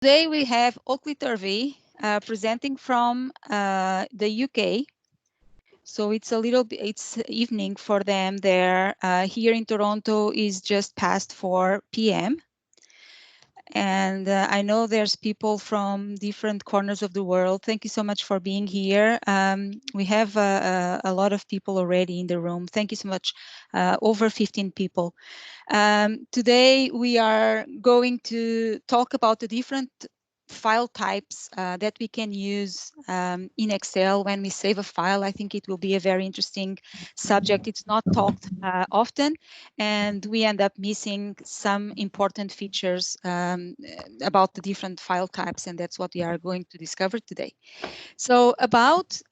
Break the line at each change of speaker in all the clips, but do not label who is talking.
Today we have Oakley Turvey presenting from the UK. So it's a little bit, it's evening for them there. Here in Toronto is just past 4 p.m. And I know there's people from different corners of the world. Thank you so much for being here. We have a lot of people already in the room. Thank you so much. Over 15 people. Today we are going to talk about the different file types that we can use in Excel when we save a file. I think it will be a very interesting subject. It's not talked often, and we end up missing some important features about the different file types, and that's what we are going to discover today. So about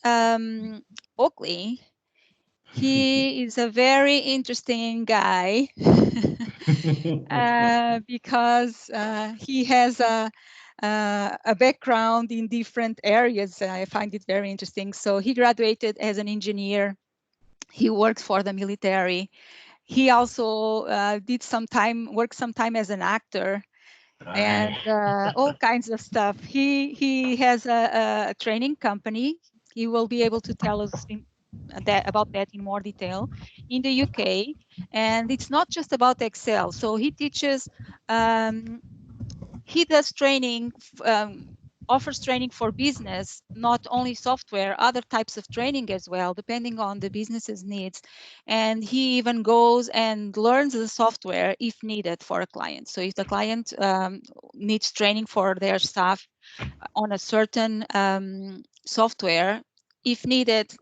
Oakley, he is a very interesting guy because he has a background in different areas. I find it very interesting. So he graduated as an engineer. He worked for the military. He also worked some time as an actor, and all kinds of stuff. He has a training company. He will be able to tell us about that in more detail in the UK. And it's not just about Excel. So he teaches, he does training, offers training for business, not only software, other types of training as well, depending on the business's needs. And he even goes and learns the software if needed for a client. So if the client needs training for their staff on a certain software, if needed,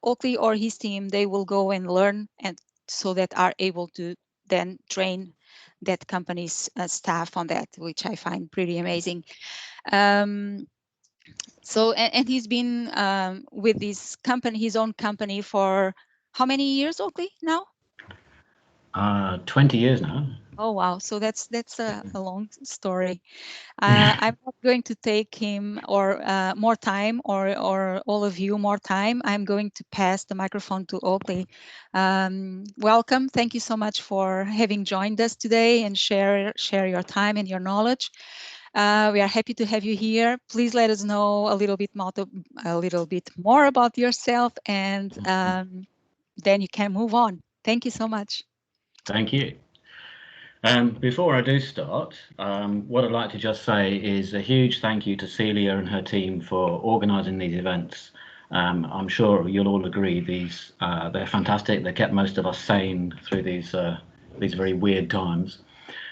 Oakley or his team, they will go and learn, and so that are able to then train that company's staff on that, which I find pretty amazing. So, and he's been with this company, his own company, for how many years, Oakley, now?
20 years now.
Oh, wow. So that's a long story. I'm not going to take him or more time, or all of you more time. I'm going to pass the microphone to Oakley. Welcome. Thank you so much for having joined us today and share your time and your knowledge. We are happy to have you here. Please let us know a little bit more about yourself, and then you can move on. Thank you so much.
Thank you. Before I do start, what I'd like to just say is a huge thank you to Celia and her team for organising these events. I'm sure you'll all agree they're fantastic. They kept most of us sane through these very weird times.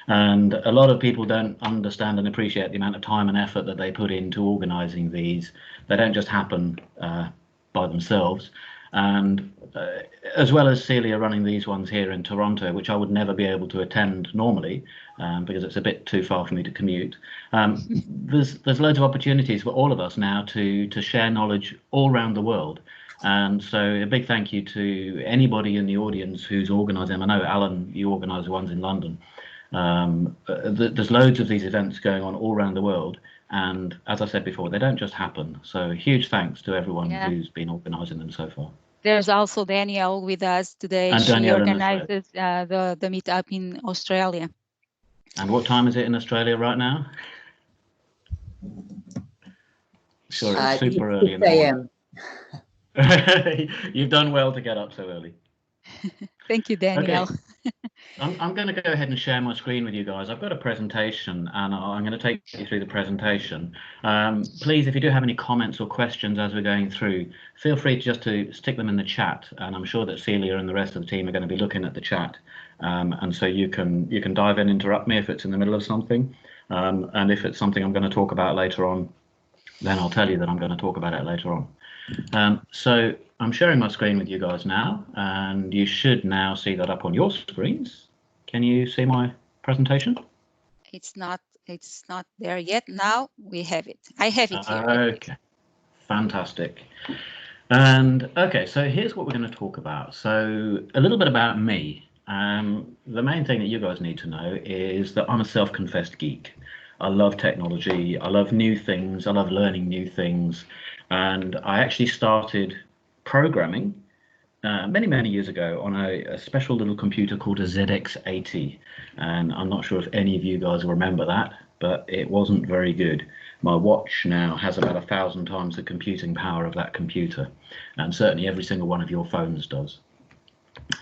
And a lot of people don't understand and appreciate the amount of time and effort that they put into organising these. They don't just happen by themselves. And as well as Celia running these ones here in Toronto, which I would never be able to attend normally because it's a bit too far for me to commute, there's loads of opportunities for all of us now to share knowledge all around the world. And so a big thank you to anybody in the audience who's organising. I know, Alan, you organise ones in London. There's loads of these events going on all around the world. And as I said before, they don't just happen. So huge thanks to everyone who's been organising them so far.
There's also Danielle with us today.
And
she
Danielle
organizes the Meetup in Australia.
And what time is it in Australia right now? Sure, it's super early in the morning. You've done well to get up so early.
Thank you, Danielle.
Okay. I'm going to go ahead and share my screen with you guys. I've got a presentation, and I'm going to take you through the presentation. Please, if you do have any comments or questions as we're going through, feel free just to stick them in the chat, and I'm sure that Celia and the rest of the team are going to be looking at the chat, and so you can dive in, interrupt me if it's in the middle of something, and if it's something I'm going to talk about later on, then I'll tell you that I'm going to talk about it later on. So I'm sharing my screen with you guys now, and you should now see that up on your screens. Can you see my presentation?
It's not there yet. Now we have it. I have it here.
Okay, fantastic. And okay, so here's what we're going to talk about. So a little bit about me. The main thing that you guys need to know is that I'm a self-confessed geek. I love technology. I love new things. I love learning new things. And I actually started programming many years ago on a special little computer called a ZX80, and I'm not sure if any of you guys remember that, but it wasn't very good. My watch now has about 1,000 times the computing power of that computer, and certainly every single one of your phones does.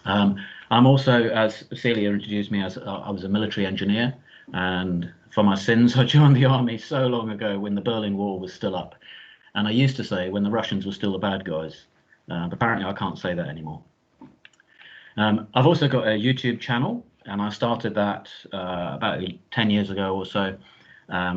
I'm also, as Celia introduced me, as I was a military engineer, and for my sins, I joined the army so long ago when the Berlin Wall was still up. And I used to say when the Russians were still the bad guys. But apparently I can't say that anymore. I've also got a YouTube channel, and I started that about 10 years ago or so,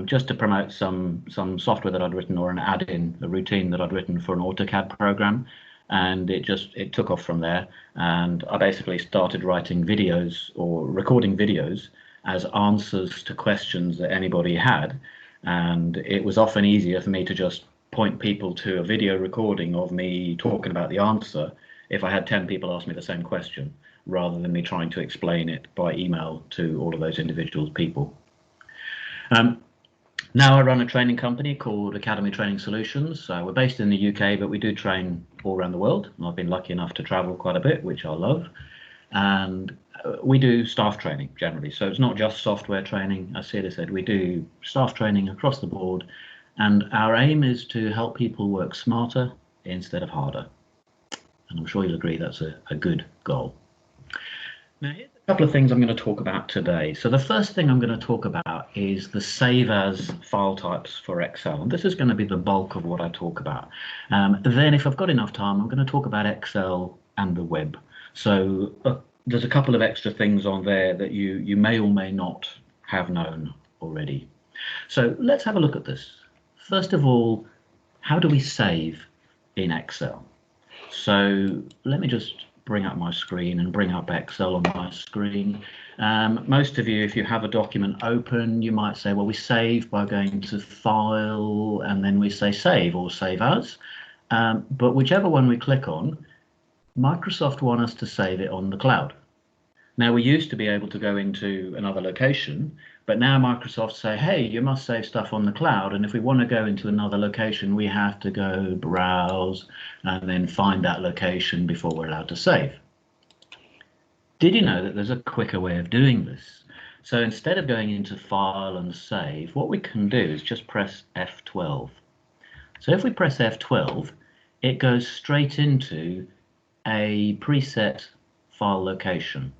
just to promote some software that I'd written, or an add-in, a routine that I'd written for an AutoCAD program. And it took off from there, and I basically started writing videos or recording videos as answers to questions that anybody had. And it was often easier for me to just point people to a video recording of me talking about the answer if I had 10 people ask me the same question, rather than me trying to explain it by email to all of those individual people. Now I run a training company called Academy Training Solutions. We're based in the UK, but we do train all around the world. And I've been lucky enough to travel quite a bit, which I love. And we do staff training generally. So it's not just software training. As Celia said, we do staff training across the board. And our aim is to help people work smarter instead of harder. And I'm sure you'll agree that's a good goal. Now, here's a couple of things I'm going to talk about today. So the first thing I'm going to talk about is the save as file types for Excel. And this is going to be the bulk of what I talk about. Then if I've got enough time, I'm going to talk about Excel and the web. So there's a couple of extra things on there that you may or may not have known already. So let's have a look at this. First of all, how do we save in Excel? So let me just bring up my screen and bring up Excel on my screen. Most of you, if you have a document open, you might say, well, we save by going to File, and then we say Save or Save As. But whichever one we click on, Microsoft want us to save it on the cloud. Now, we used to be able to go into another location, but now Microsoft say, hey, you must save stuff on the cloud. And if we want to go into another location, we have to go browse and then find that location before we're allowed to save. Did you know that there's a quicker way of doing this? So instead of going into File and Save, what we can do is just press F12. So if we press F12, it goes straight into a preset file location.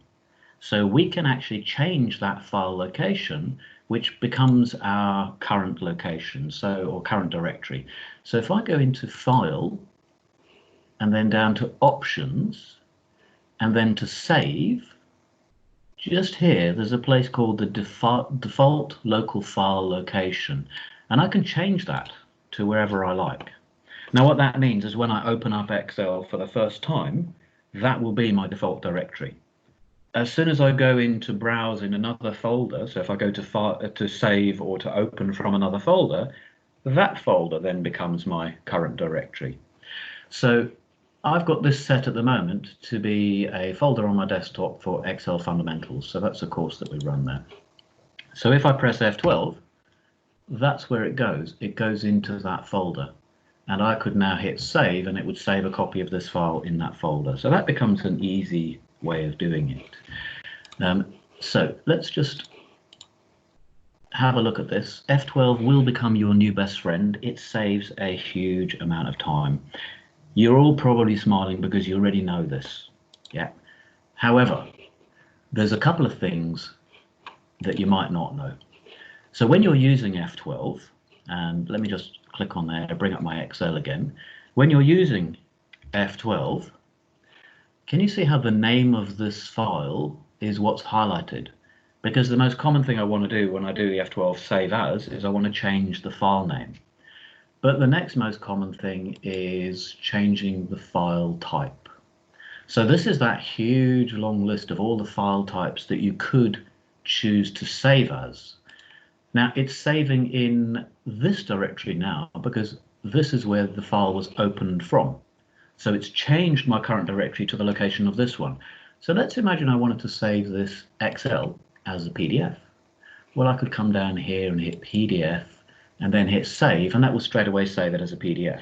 So we can actually change that file location, which becomes our current location, or current directory. So if I go into File, and then down to Options, and then to Save, just here, there's a place called the default local file location. And I can change that to wherever I like. Now, what that means is when I open up Excel for the first time, that will be my default directory. As soon as I go into browse in another folder, so if I go to save or to open from another folder, that folder then becomes my current directory. So I've got this set at the moment to be a folder on my desktop for Excel Fundamentals. So that's a course that we run there. So if I press F12, that's where it goes. It goes into that folder. And I could now hit save, and it would save a copy of this file in that folder. So that becomes an easy way of doing it. So let's just have a look at this. F12 will become your new best friend. It saves a huge amount of time. You're all probably smiling because you already know this. Yeah. However, there's a couple of things that you might not know. So when you're using F12, and let me just click on there, bring up my Excel again. When you're using F12, can you see how the name of this file is what's highlighted? Because the most common thing I want to do when I do the F12 Save As is I want to change the file name. But the next most common thing is changing the file type. So this is that huge long list of all the file types that you could choose to save as. Now it's saving in this directory now because this is where the file was opened from. So it's changed my current directory to the location of this one. So let's imagine I wanted to save this Excel as a PDF. Well, I could come down here and hit PDF and then hit save, and that will straight away save it as a PDF.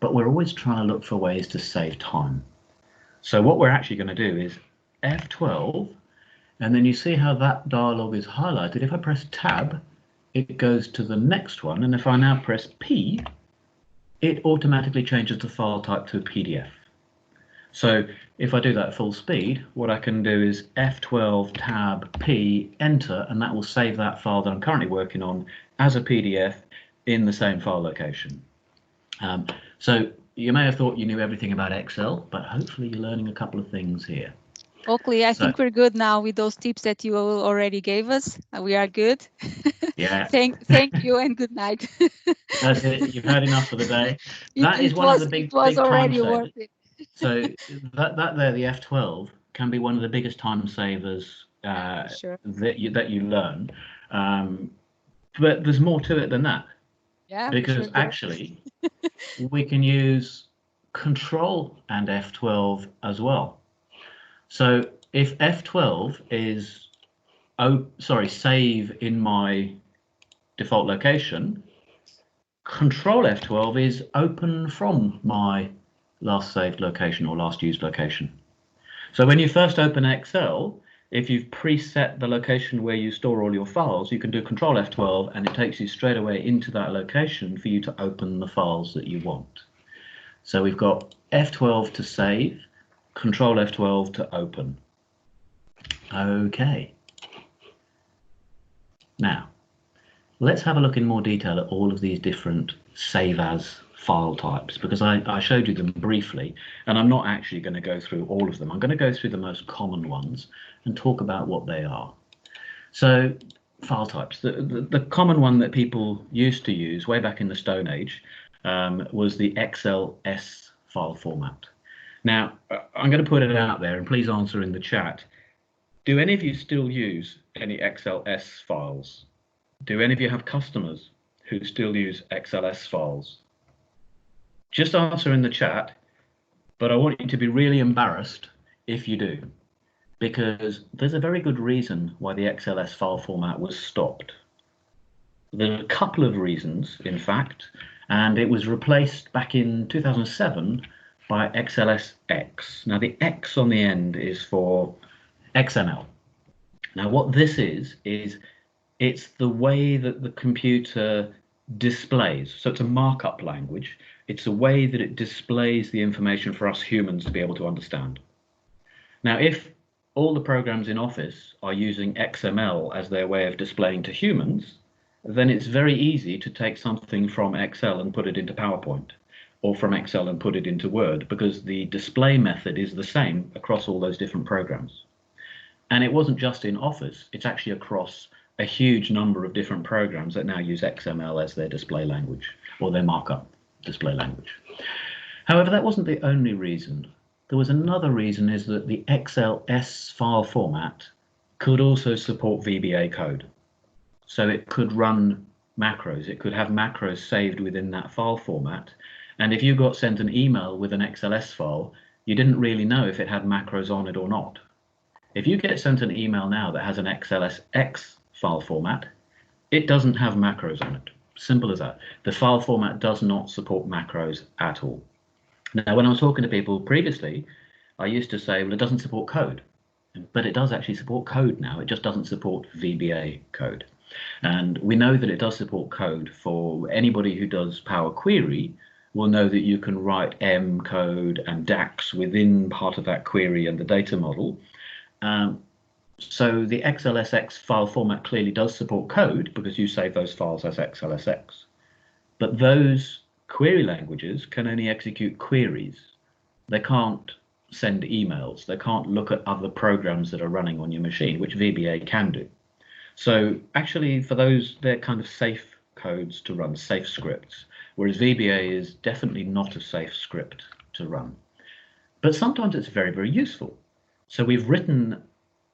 But we're always trying to look for ways to save time. So what we're actually going to do is F12, and then you see how that dialog is highlighted. If I press Tab, it goes to the next one, and if I now press P, it automatically changes the file type to a PDF. So if I do that at full speed, what I can do is F12 tab P, enter, and that will save that file that I'm currently working on as a PDF in the same file location. So you may have thought you knew everything about Excel, but hopefully you're learning a couple of things here.
Oakley, I think we're good now with those tips that you already gave us. We are good.
Yeah.
Thank you and good night.
That's it. You've had enough for the day. That is
It
one of the
was
big time
already
savers.
worth it.
So that there, the F12, can be one of the biggest time savers
Sure.
that you learn. But there's more to it than that.
Yeah,
Because
for sure.
actually, we can use Control and F12 as well. So if F12 is, save in my default location, Control F12 is open from my last saved location or last used location. So when you first open Excel, if you've preset the location where you store all your files, you can do Control F12 and it takes you straight away into that location for you to open the files that you want. So we've got F12 to save, Control F12 to open. Okay. Now, let's have a look in more detail at all of these different Save As file types, because I showed you them briefly, and I'm not actually going to go through all of them. I'm going to go through the most common ones and talk about what they are. So file types, the common one that people used to use way back in the Stone Age was the XLS file format. Now, I'm going to put it out there, and please answer in the chat. Do any of you still use any XLS files? Do any of you have customers who still use XLS files? Just answer in the chat, but I want you to be really embarrassed if you do, because there's a very good reason why the XLS file format was stopped. There are a couple of reasons, in fact, and it was replaced back in 2007 by XLSX. Now the X on the end is for XML. Now what this is it's the way that the computer displays. So it's a markup language. It's a way that it displays the information for us humans to be able to understand. Now, if all the programs in Office are using XML as their way of displaying to humans, then it's very easy to take something from Excel and put it into PowerPoint, or from Excel and put it into Word, because the display method is the same across all those different programs. And it wasn't just in Office, it's actually across a huge number of different programs that now use XML as their display language, or their markup display language. However, that wasn't the only reason. There was another reason, is that the XLS file format could also support VBA code. So it could run macros, it could have macros saved within that file format. And if you got sent an email with an XLS file, you didn't really know if it had macros on it or not. If you get sent an email now that has an XLSX file format, it doesn't have macros on it. Simple as that. The file format does not support macros at all. Now, when I was talking to people previously, I used to say, well, it doesn't support code. But it does actually support code now. It just doesn't support VBA code. And we know that it does support code. For anybody who does Power Query will know that you can write M code and DAX within part of that query and the data model. So the XLSX file format clearly does support code, because you save those files as XLSX. But those query languages can only execute queries. They can't send emails. They can't look at other programs that are running on your machine, which VBA can do. So actually, for those, they're kind of safe codes to run, safe scripts, whereas VBA is definitely not a safe script to run. But sometimes it's very, very useful. So we've written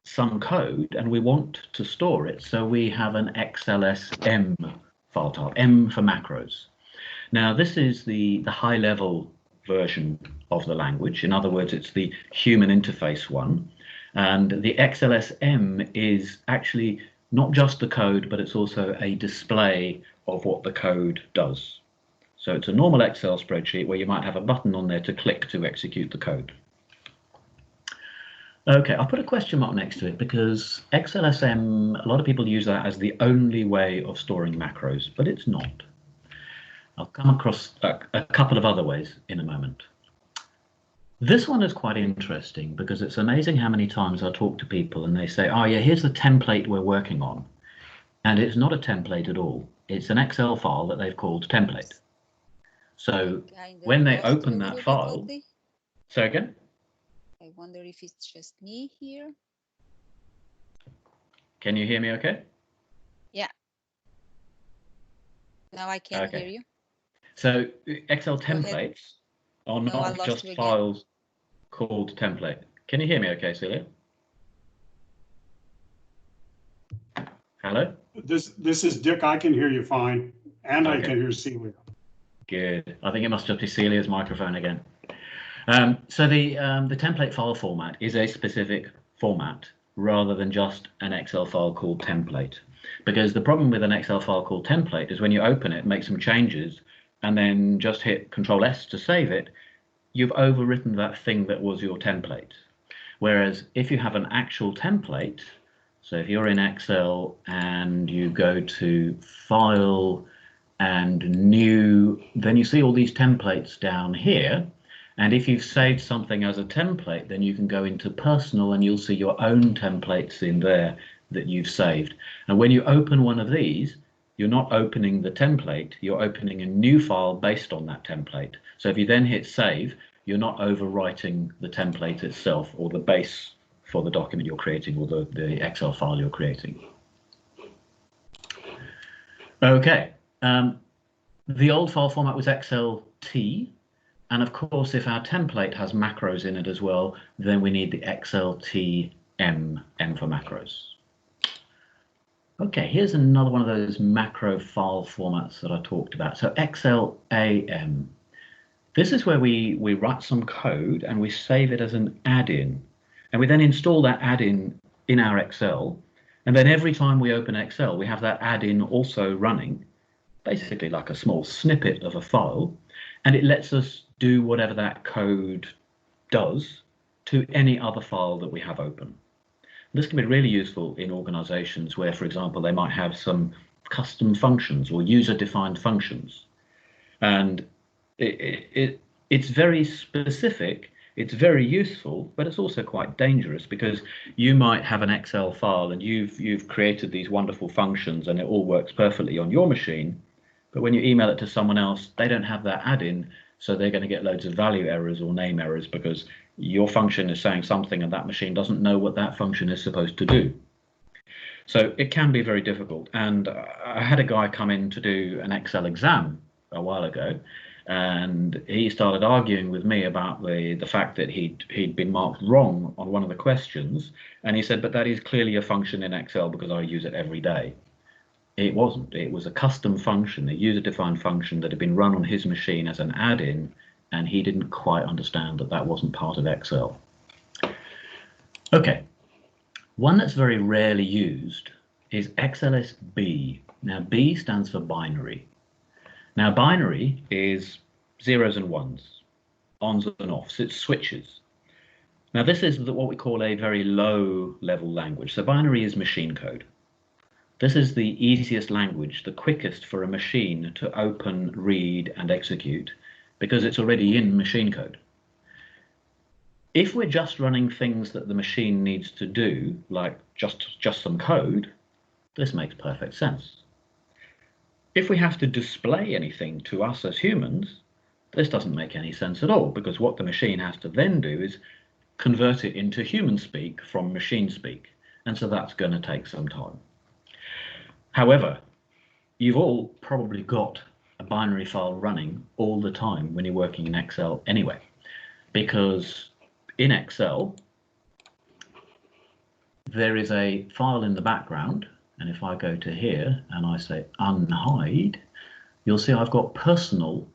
some code and we want to store it, so we have an XLSM file type, M for macros. Now this is the high level version of the language. In other words, it's the human interface one, and the XLSM is actually not just the code, but it's also a display of what the code does. So it's a normal Excel spreadsheet where you might have a button on there to click to execute the code. Okay, I'll put a question mark next to it because XLSM, a lot of people use that as the only way of storing macros, but it's not. I'll come across a couple of other ways in a moment. This one is quite interesting because it's amazing how many times I talk to people and they say, oh yeah, here's the template we're working on. And it's not a template at all. It's an Excel file that they've called template. So when they open that file, say again?
I wonder if it's just me here.
Can you hear me okay?
Yeah. Now I can hear you.
So Excel templates are not just files called template. Can you hear me okay, Celia? Hello?
This is Dick. I can hear you fine, and okay. I can hear Celia.
Good. I think it must just be Celia's microphone again. So the template file format is a specific format rather than just an Excel file called template. Because the problem with an Excel file called template is when you open it, make some changes, and then just hit Control S to save it, you've overwritten that thing that was your template. Whereas if you have an actual template, so if you're in Excel and you go to File and New, then you see all these templates down here. And if you've saved something as a template, then you can go into Personal and you'll see your own templates in there that you've saved. And when you open one of these, you're not opening the template, you're opening a new file based on that template. So if you then hit Save, you're not overwriting the template itself or the base for the document you're creating or the Excel file you're creating. Okay, the old file format was XLT. And of course, if our template has macros in it as well, then we need the XLT M for macros. Okay, here's another one of those macro file formats that I talked about. So XLAM. This is where we write some code and we save it as an add-in. And we then install that add-in in our Excel. And then every time we open Excel, we have that add-in also running, basically like a small snippet of a file. And it lets us do whatever that code does to any other file that we have open. This can be really useful in organizations where, for example, they might have some custom functions or user-defined functions. And it's very specific, it's very useful, but it's also quite dangerous because you might have an Excel file and you've created these wonderful functions and it all works perfectly on your machine. But when you email it to someone else, they don't have that add-in, so they're going to get loads of value errors or name errors because your function is saying something and that machine doesn't know what that function is supposed to do. So it can be very difficult. And I had a guy come in to do an Excel exam a while ago, and he started arguing with me about the fact that he'd been marked wrong on one of the questions. And he said, but that is clearly a function in Excel because I use it every day. It wasn't. It was a custom function, a user-defined function that had been run on his machine as an add-in, and he didn't quite understand that that wasn't part of Excel. Okay, one that's very rarely used is XLSB. Now, B stands for binary. Now, binary is zeros and ones, ons and offs. It's switches. Now, this is what we call a very low-level language. So binary is machine code. This is the easiest language, the quickest for a machine to open, read, and execute because it's already in machine code. If we're just running things that the machine needs to do, like just some code, this makes perfect sense. If we have to display anything to us as humans, this doesn't make any sense at all because what the machine has to then do is convert it into human speak from machine speak, and so that's going to take some time. However, you've all probably got a binary file running all the time when you're working in Excel anyway, because in Excel, there is a file in the background, and if I go to here and I say unhide, you'll see I've got personal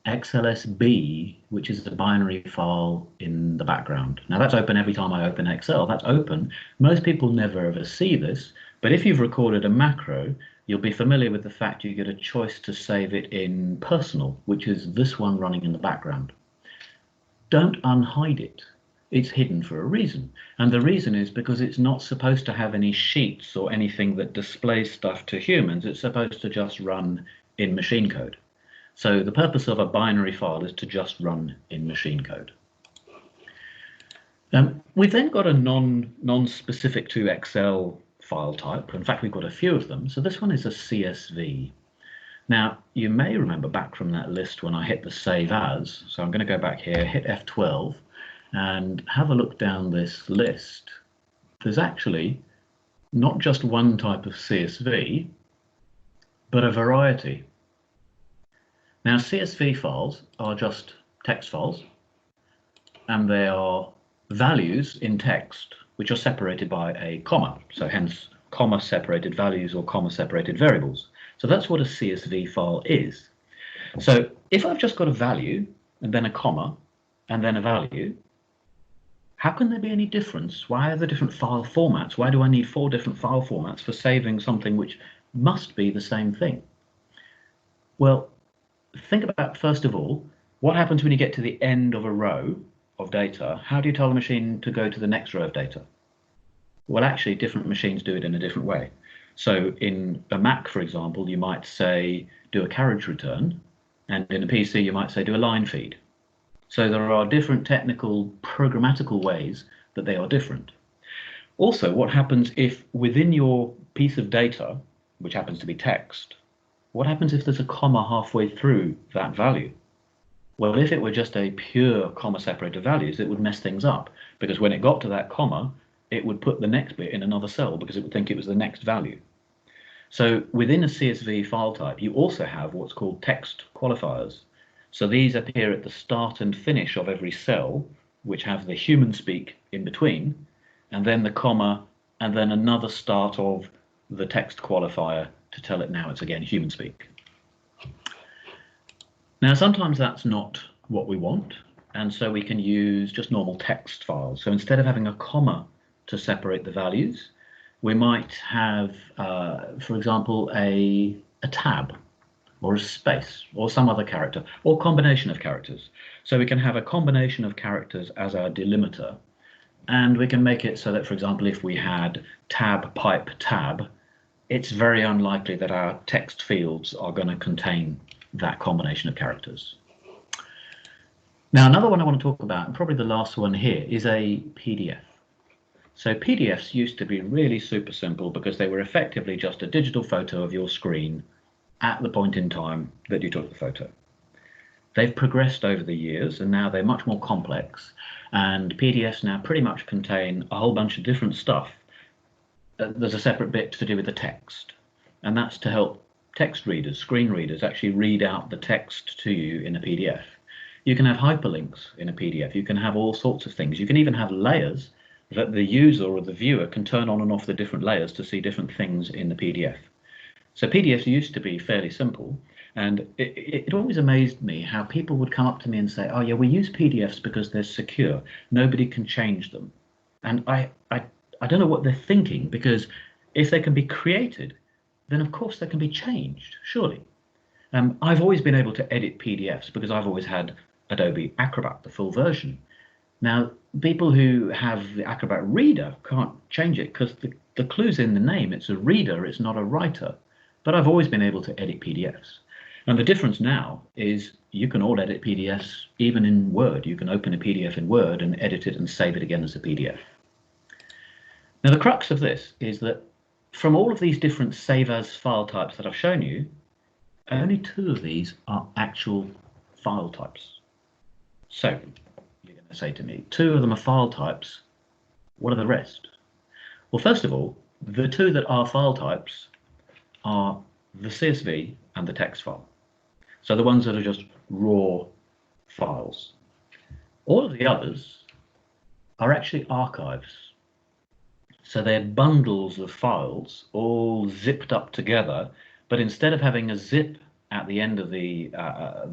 XLSB, which is the binary file in the background. Now that's open every time I open Excel, that's open. Most people never ever see this, but if you've recorded a macro, you'll be familiar with the fact you get a choice to save it in personal, which is this one running in the background. Don't unhide it. It's hidden for a reason. And the reason is because it's not supposed to have any sheets or anything that displays stuff to humans. It's supposed to just run in machine code. So the purpose of a binary file is to just run in machine code. We've then got a non-specific to Excel file type. In fact, we've got a few of them. So this one is a CSV. Now, you may remember back from that list when I hit the Save As. So I'm going to go back here, hit F12, and have a look down this list. There's actually not just one type of CSV, but a variety. Now, CSV files are just text files, and they are values in text which are separated by a comma, so hence comma separated values or comma separated variables. So that's what a CSV file is. So if I've just got a value and then a comma and then a value, how can there be any difference? Why are there different file formats? Why do I need 4 different file formats for saving something which must be the same thing? Well, think about, first of all, what happens when you get to the end of a row of data? How do you tell the machine to go to the next row of data? Well, actually, different machines do it in a different way. So in a Mac, for example, you might say, do a carriage return, and in a PC, you might say, do a line feed. So there are different technical, programmatical ways that they are different. Also, what happens if within your piece of data, which happens to be text, what happens if there's a comma halfway through that value? Well, if it were just a pure comma separated values, it would mess things up, because when it got to that comma, it would put the next bit in another cell because it would think it was the next value. So within a CSV file type, you also have what's called text qualifiers. So these appear at the start and finish of every cell, which have the human speak in between, and then the comma, and then another start of the text qualifier to tell it now it's again human speak. Now, sometimes that's not what we want, and so we can use just normal text files. So instead of having a comma to separate the values, we might have, for example, a tab or a space or some other character or combination of characters. So we can have a combination of characters as our delimiter, and we can make it so that, for example, if we had tab pipe tab, it's very unlikely that our text fields are going to contain that combination of characters. Now, another one I want to talk about, and probably the last one here, is a PDF. So PDFs used to be really super simple because they were effectively just a digital photo of your screen at the point in time that you took the photo. They've progressed over the years, and now they're much more complex, and PDFs now pretty much contain a whole bunch of different stuff. There's a separate bit to do with the text, and that's to help text readers, screen readers, actually read out the text to you in a PDF. You can have hyperlinks in a PDF. You can have all sorts of things. You can even have layers that the user or the viewer can turn on and off the different layers to see different things in the PDF. So PDFs used to be fairly simple, and it always amazed me how people would come up to me and say, oh yeah, we use PDFs because they're secure. Nobody can change them. And I don't know what they're thinking, because if they can be created, then of course they can be changed, surely. I've always been able to edit PDFs because I've always had Adobe Acrobat, the full version. Now, people who have the Acrobat Reader can't change it because the clue's in the name. It's a reader, it's not a writer. But I've always been able to edit PDFs. And the difference now is you can all edit PDFs even in Word. You can open a PDF in Word and edit it and save it again as a PDF. Now, the crux of this is that from all of these different Save As file types that I've shown you, only 2 of these are actual file types. So you're going to say to me, 2 of them are file types. What are the rest? Well, first of all, the 2 that are file types are the CSV and the text file. So the ones that are just raw files. All of the others are actually archives. So they're bundles of files all zipped up together, but instead of having a zip at the end of the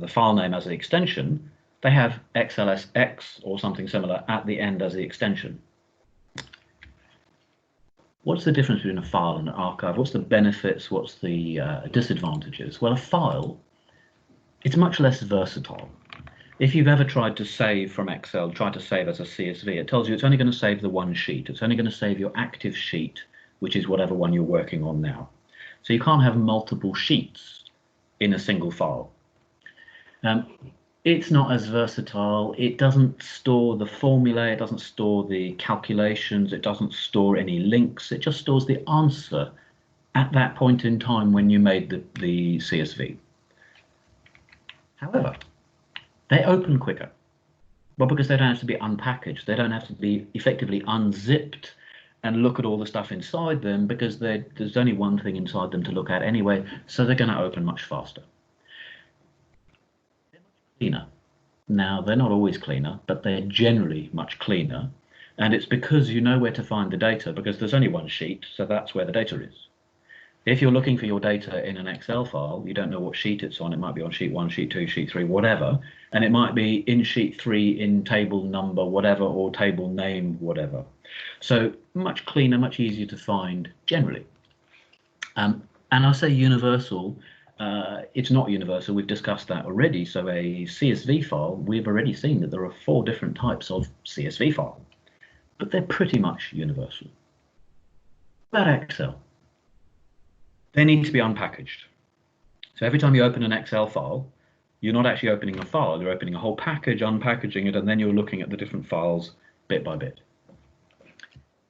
file name as the extension, they have XLSX or something similar at the end as the extension. What's the difference between a file and an archive? What's the benefits? What's the disadvantages? Well, a file, it's much less versatile. If you've ever tried to save from Excel, try to save as a CSV, it tells you it's only going to save the one sheet. It's only going to save your active sheet, which is whatever one you're working on now. So you can't have multiple sheets in a single file. It's not as versatile. It doesn't store the formula. It doesn't store the calculations. It doesn't store any links. It just stores the answer at that point in time when you made the CSV. However, they open quicker. Well, because they don't have to be unpackaged. They don't have to be effectively unzipped and look at all the stuff inside them, because there's only one thing inside them to look at anyway, so they're going to open much faster. They're much cleaner. Now, they're not always cleaner, but they're generally much cleaner, and it's because you know where to find the data, because there's only one sheet, so that's where the data is. If you're looking for your data in an Excel file, you don't know what sheet it's on. It might be on sheet 1, sheet 2, sheet 3, whatever, and it might be in sheet 3 in table number whatever, or table name whatever. So much cleaner, much easier to find generally. And I say universal, it's not universal. We've discussed that already. So a CSV file, we've already seen that there are 4 different types of CSV file, but they're pretty much universal. What about Excel? They need to be unpackaged. So every time you open an Excel file, you're not actually opening a file, you're opening a whole package, unpackaging it, and then you're looking at the different files bit by bit.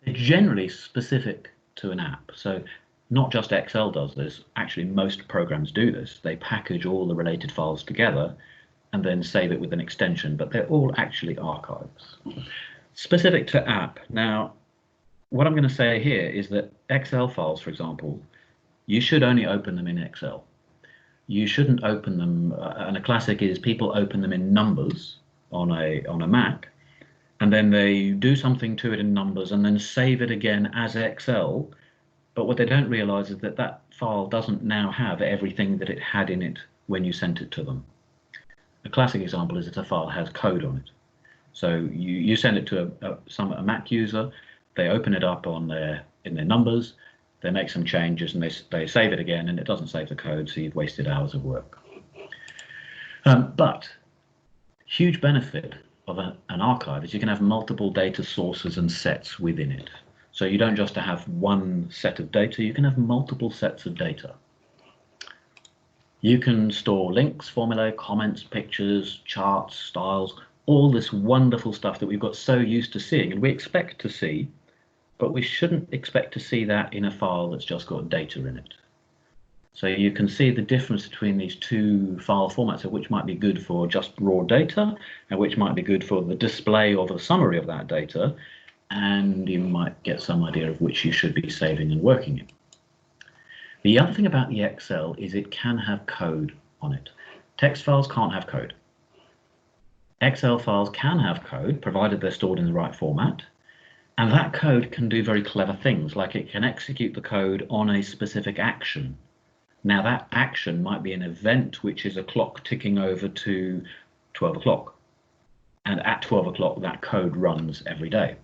They're generally specific to an app. So not just Excel does this, actually most programs do this. They package all the related files together and then save it with an extension, but they're all actually archives. Specific to app. Now, what I'm going to say here is that Excel files, for example, you should only open them in Excel. You shouldn't open them, and a classic is people open them in numbers on a Mac, and then they do something to it in numbers and then save it again as Excel. But what they don't realize is that that file doesn't now have everything that it had in it when you sent it to them. A classic example is if a file has code on it. So you send it to a Mac user, they open it up in their numbers, they make some changes, and they save it again, and it doesn't save the code, so you've wasted hours of work. But huge benefit of an archive is you can have multiple data sources and sets within it. So you don't just have one set of data, you can have multiple sets of data. You can store links, formulae, comments, pictures, charts, styles, all this wonderful stuff that we've got so used to seeing, and we expect to see, but we shouldn't expect to see that in a file that's just got data in it. So you can see the difference between these 2 file formats, which might be good for just raw data and which might be good for the display of a summary of that data, and you might get some idea of which you should be saving and working in. The other thing about the Excel is it can have code on it. Text files can't have code. Excel files can have code, provided they're stored in the right format. And that code can do very clever things, like it can execute the code on a specific action. Now that action might be an event, which is a clock ticking over to 12 o'clock. And at 12 o'clock, that code runs every day.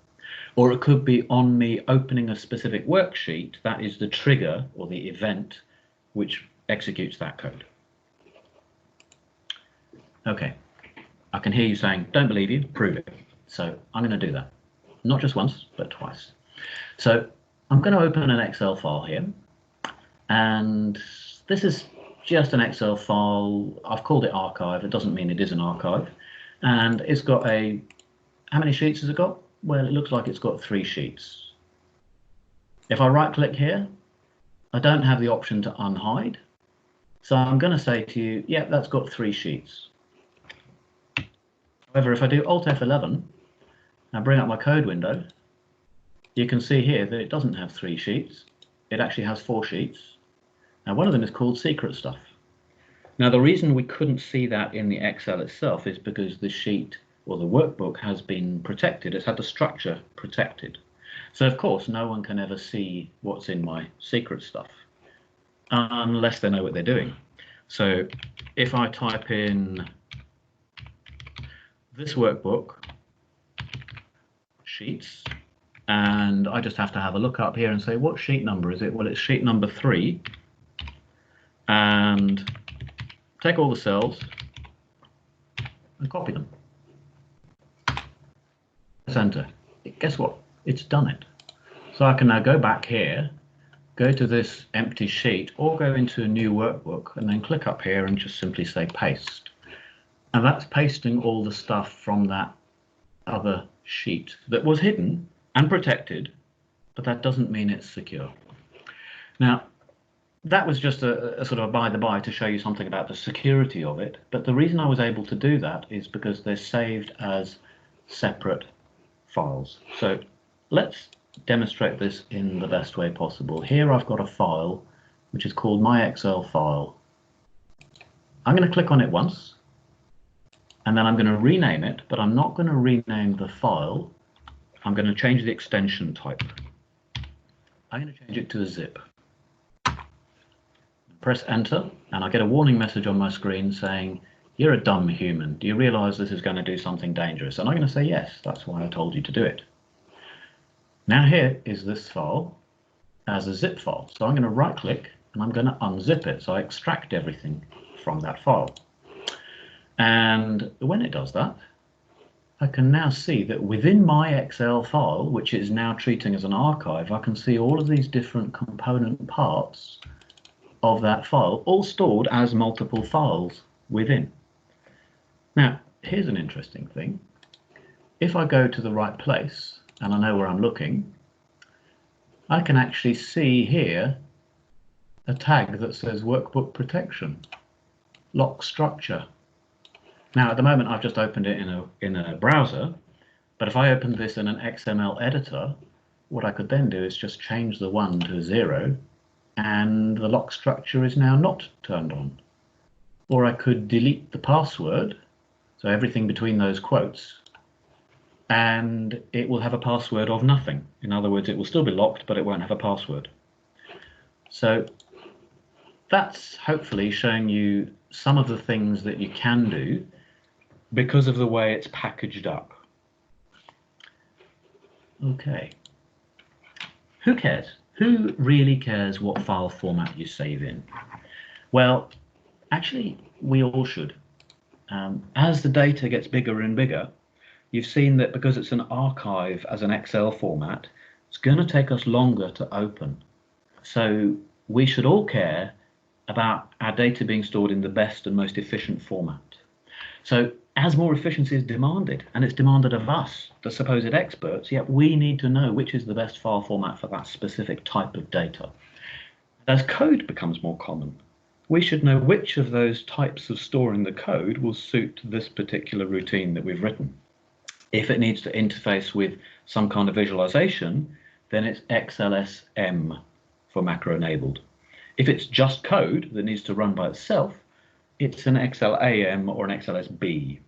Or it could be on me opening a specific worksheet, that is the trigger or the event which executes that code. Okay, I can hear you saying, don't believe you, prove it. So I'm going to do that. Not just once, but twice. So I'm going to open an Excel file here, and this is just an Excel file. I've called it archive. It doesn't mean it is an archive. And it's got how many sheets has it got? Well, it looks like it's got 3 sheets. If I right click here, I don't have the option to unhide. So I'm going to say to you, yeah, that's got 3 sheets. However, if I do Alt F11, and bring up my code window, you can see here that it doesn't have 3 sheets. It actually has 4 sheets. Now one of them is called secret stuff. Now the reason we couldn't see that in the Excel itself is because the sheet or the workbook has been protected. It's had the structure protected. So of course no one can ever see what's in my secret stuff unless they know what they're doing. So if I type in this workbook, sheets, and I just have to have a look up here and say, what sheet number is it? Well, it's sheet number 3, and take all the cells and copy them. Press enter. Guess what? It's done it. So I can now go back here, go to this empty sheet, or go into a new workbook, and then click up here and just simply say paste. And that's pasting all the stuff from that other sheet that was hidden and protected, but that doesn't mean it's secure. Now, that was just a sort of a by-the-by to show you something about the security of it, but the reason I was able to do that is because they're saved as separate files. So let's demonstrate this in the best way possible. Here I've got a file which is called my Excel file. I'm going to click on it once, and then I'm going to rename it, but I'm not going to rename the file. I'm going to change the extension type. I'm going to change it to a zip. Press enter, and I get a warning message on my screen saying, "You're a dumb human. Do you realize this is going to do something dangerous?" And I'm going to say, yes, that's why I told you to do it. Now here is this file as a zip file. So I'm going to right click and I'm going to unzip it. So I extract everything from that file. And when it does that, I can now see that within my Excel file, which is now treating as an archive, I can see all of these different component parts of that file, all stored as multiple files within. Now, here's an interesting thing. If I go to the right place, and I know where I'm looking, I can actually see here a tag that says workbook protection, lock structure. Now, at the moment, I've just opened it in a browser, but if I opened this in an XML editor, what I could then do is just change the 1 to 0, and the lock structure is now not turned on. Or I could delete the password, so everything between those quotes, and it will have a password of nothing. In other words, it will still be locked, but it won't have a password. So that's hopefully showing you some of the things that you can do because of the way it's packaged up. Okay. Who cares? Who really cares what file format you save in? Well, actually, we all should. As the data gets bigger and bigger, you've seen that because it's an archive as an Excel format, it's going to take us longer to open. So we should all care about our data being stored in the best and most efficient format. So as more efficiency is demanded, and it's demanded of us, the supposed experts, yet we need to know which is the best file format for that specific type of data. As code becomes more common, we should know which of those types of storing the code will suit this particular routine that we've written. If it needs to interface with some kind of visualization, then it's XLSM for macro enabled. If it's just code that needs to run by itself, it's an XLAM or an XLSB.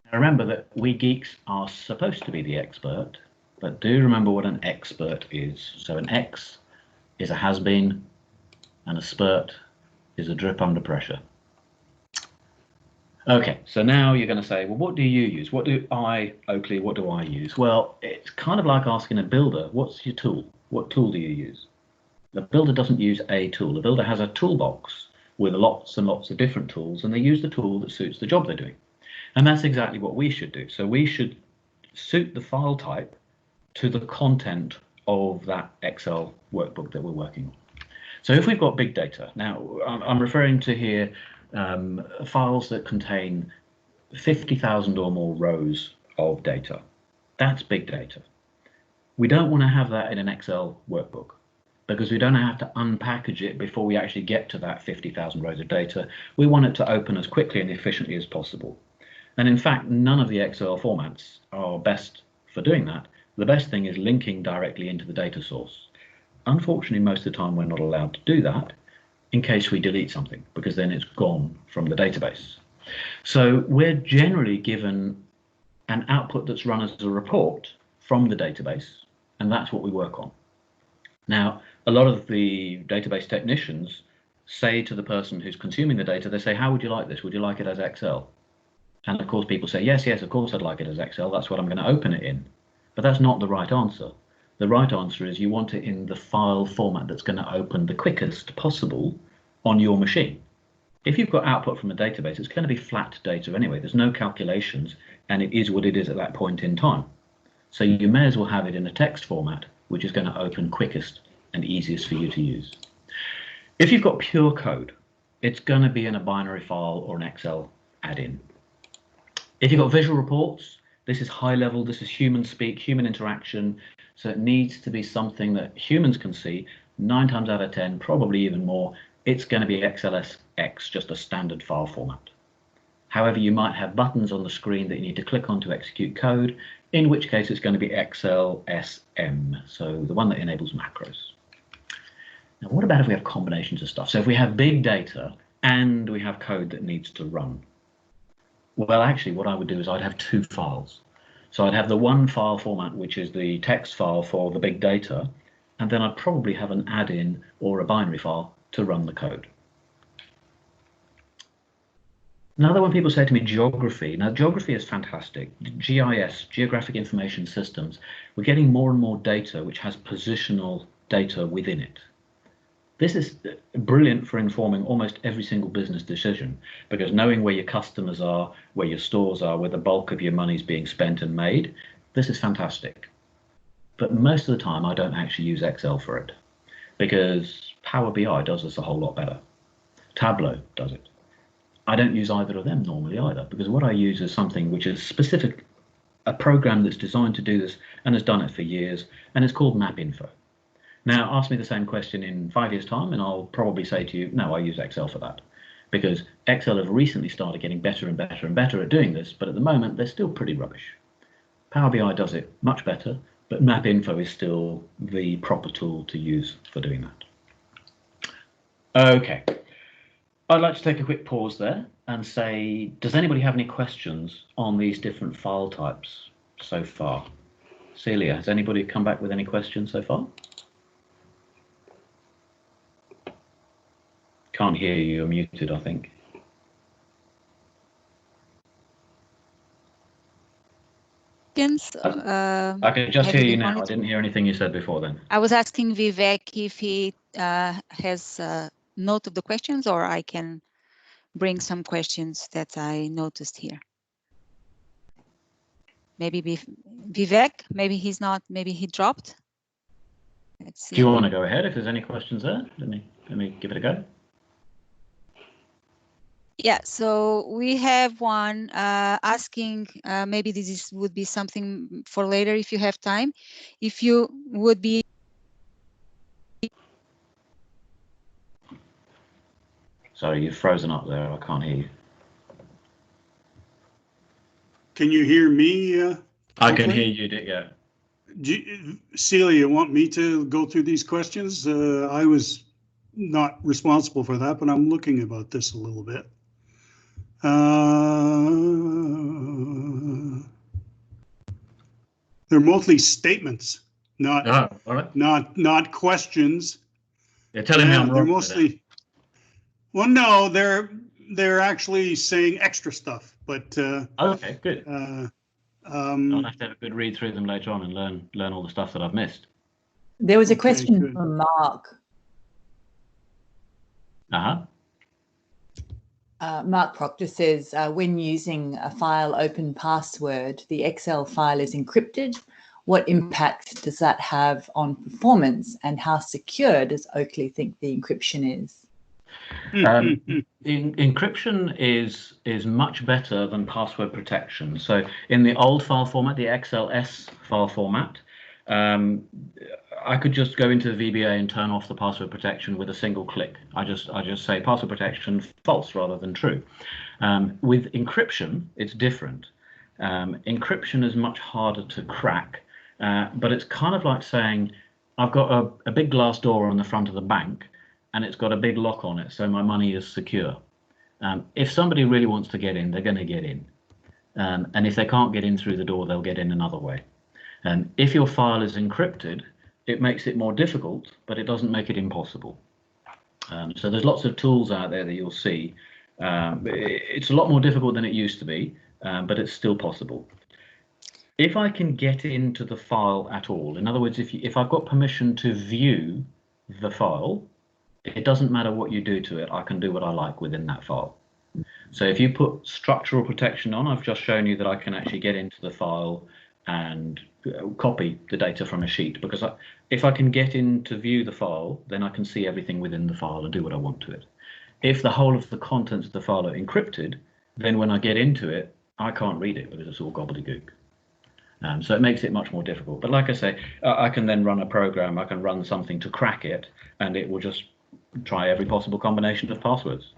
Now remember that we geeks are supposed to be the expert, but do remember what an expert is. So an X is a has-been, and a spurt is a drip under pressure. Okay, so now you're going to say, well, what do you use? Oakley, what do I use? Well, it's kind of like asking a builder, what's your tool? What tool do you use? The builder doesn't use a tool. The builder has a toolbox with lots and lots of different tools, and they use the tool that suits the job they're doing. And that's exactly what we should do. So we should suit the file type to the content of that Excel workbook that we're working on. So if we've got big data, now I'm referring to here files that contain 50,000 or more rows of data. That's big data. We don't want to have that in an Excel workbook because we don't have to unpackage it before we actually get to that 50,000 rows of data. We want it to open as quickly and efficiently as possible. And in fact, none of the Excel formats are best for doing that. The best thing is linking directly into the data source. Unfortunately, most of the time we're not allowed to do that in case we delete something, because then it's gone from the database. So we're generally given an output that's run as a report from the database, and that's what we work on. Now, a lot of the database technicians say to the person who's consuming the data, they say, how would you like this? Would you like it as Excel? And of course, people say, yes, of course I'd like it as Excel. That's what I'm going to open it in. But that's not the right answer. The right answer is you want it in the file format that's going to open the quickest possible on your machine. If you've got output from a database, it's going to be flat data anyway. There's no calculations, and it is what it is at that point in time. So you may as well have it in a text format, which is going to open quickest and easiest for you to use. If you've got pure code, it's going to be in a binary file or an Excel add-in. If you've got visual reports, this is high level, this is human speak, human interaction, so it needs to be something that humans can see. 9 times out of 10, probably even more, it's going to be XLSX, just a standard file format. However, you might have buttons on the screen that you need to click on to execute code, in which case it's going to be XLSM, so the one that enables macros. Now, what about if we have combinations of stuff? So if we have big data and we have code that needs to run. Well, actually, what I would do is I'd have 2 files. So I'd have the one file format, which is the text file for the big data, and then I'd probably have an add-in or a binary file to run the code. Now, when people say to me geography, now geography is fantastic. GIS, Geographic Information Systems, we're getting more and more data which has positional data within it. This is brilliant for informing almost every single business decision, because knowing where your customers are, where your stores are, where the bulk of your money is being spent and made, this is fantastic. But most of the time, I don't actually use Excel for it, because Power BI does this a whole lot better. Tableau does it. I don't use either of them normally either, because what I use is something which is specific, a program that's designed to do this and has done it for years, and it's called MapInfo. Now, ask me the same question in 5 years' time, and I'll probably say to you, no, I use Excel for that. Because Excel have recently started getting better and better and better at doing this, but at the moment, they're still pretty rubbish. Power BI does it much better, but MapInfo is still the proper tool to use for doing that. Okay. I'd like to take a quick pause there and say, does anybody have any questions on these different file types so far? Celia, has anybody come back with any questions so far? Can't hear you, you're muted, I think. I can just hear you now. I didn't hear anything you said before then.
I was asking Vivek if he has a note of the questions, or I can bring some questions that I noticed here. Maybe Vivek, maybe he's not, maybe he dropped. Let's see.
Do you want to go ahead if there's any questions there? Let me give it a go.
Yeah, so we have one asking, maybe this would be something for later if you have time, if you would be.
Sorry, you've frozen up there. I can't hear you.
Can you hear me?
I can hear you, yeah.
Celia, you want me to go through these questions? I was not responsible for that, but I'm looking about this a little bit. They're mostly statements, not questions.
You're telling me I'm wrong.
They're mostly. Well, no, they're actually saying extra stuff, but.
Okay, good. I'll have to have a good read through them later on and learn all the stuff that I've missed.
There was a question from Mark. Mark Proctor says, when using a file open password, the Excel file is encrypted. What impact does that have on performance, and how secure does Oakley think the encryption is?
Encryption is much better than password protection. So in the old file format, the XLS file format, I could just go into the VBA and turn off the password protection with a single click. I just say password protection false rather than true. With encryption, it's different. Encryption is much harder to crack, but it's kind of like saying I've got a big glass door on the front of the bank, and it's got a big lock on it, so my money is secure. If somebody really wants to get in, they're going to get in. And if they can't get in through the door, they'll get in another way. And if your file is encrypted, it makes it more difficult, but it doesn't make it impossible. So there's lots of tools out there that you'll see. It's a lot more difficult than it used to be, but it's still possible. If I can get into the file at all, in other words, if I've got permission to view the file, it doesn't matter what you do to it, I can do what I like within that file. So if you put structural protection on, I've just shown you that I can actually get into the file and copy the data from a sheet, because if I can get in to view the file, then I can see everything within the file and do what I want to it. If the whole of the contents of the file are encrypted, then when I get into it, I can't read it because it's all gobbledygook. So it makes it much more difficult. But like I say, I can then run a program, I can run something to crack it, and it will just try every possible combination of passwords.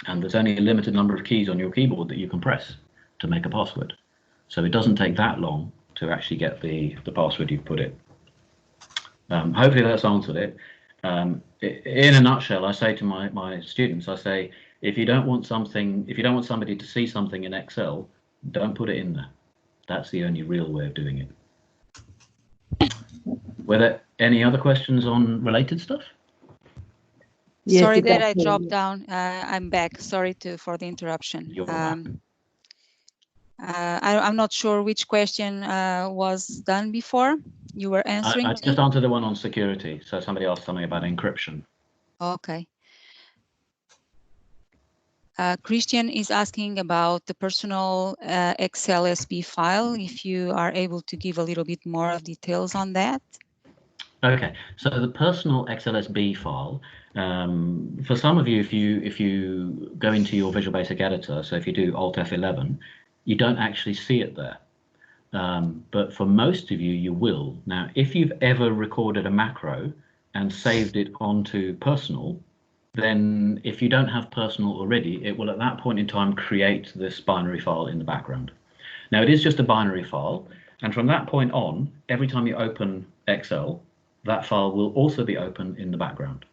And there's only a limited number of keys on your keyboard that you can press to make a password. So it doesn't take that long to actually get the password you've put in. Hopefully that's answered it. In a nutshell, I say to my students, I say, if you don't want somebody to see something in Excel, don't put it in there. That's the only real way of doing it. Were there any other questions on related stuff?
Yes,
Sorry that I
exactly.
dropped down. I'm back. Sorry for the interruption.
You're back.
I'm not sure which question was done before. You were answering.
I just answered the one on security. So somebody asked something about encryption.
Okay. Christian is asking about the personal XLSB file, if you are able to give a little bit more of details on that.
Okay, so the personal XLSB file, for some of you, if you go into your Visual Basic Editor, so if you do Alt F11, you don't actually see it there. But for most of you, you will. Now, if you've ever recorded a macro and saved it onto personal, then if you don't have personal already, it will at that point in time create this binary file in the background. Now, it is just a binary file, and from that point on, every time you open Excel, that file will also be open in the background.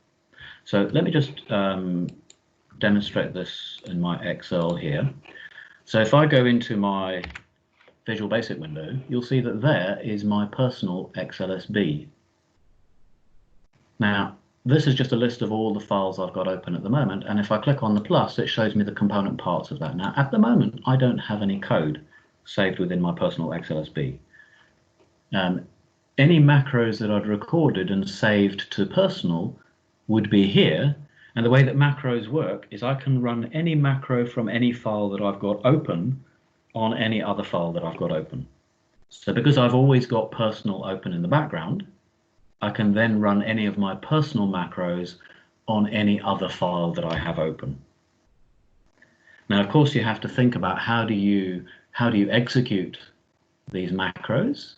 So let me just demonstrate this in my Excel here. So if I go into my Visual Basic window, you'll see that there is my personal XLSB. Now, this is just a list of all the files I've got open at the moment, and if I click on the plus, it shows me the component parts of that. Now, at the moment, I don't have any code saved within my personal XLSB. Any macros that I'd recorded and saved to personal would be here, and the way that macros work is I can run any macro from any file that I've got open on any other file that I've got open. So because I've always got personal open in the background, I can then run any of my personal macros on any other file that I have open. Now, of course, you have to think about how do you execute these macros.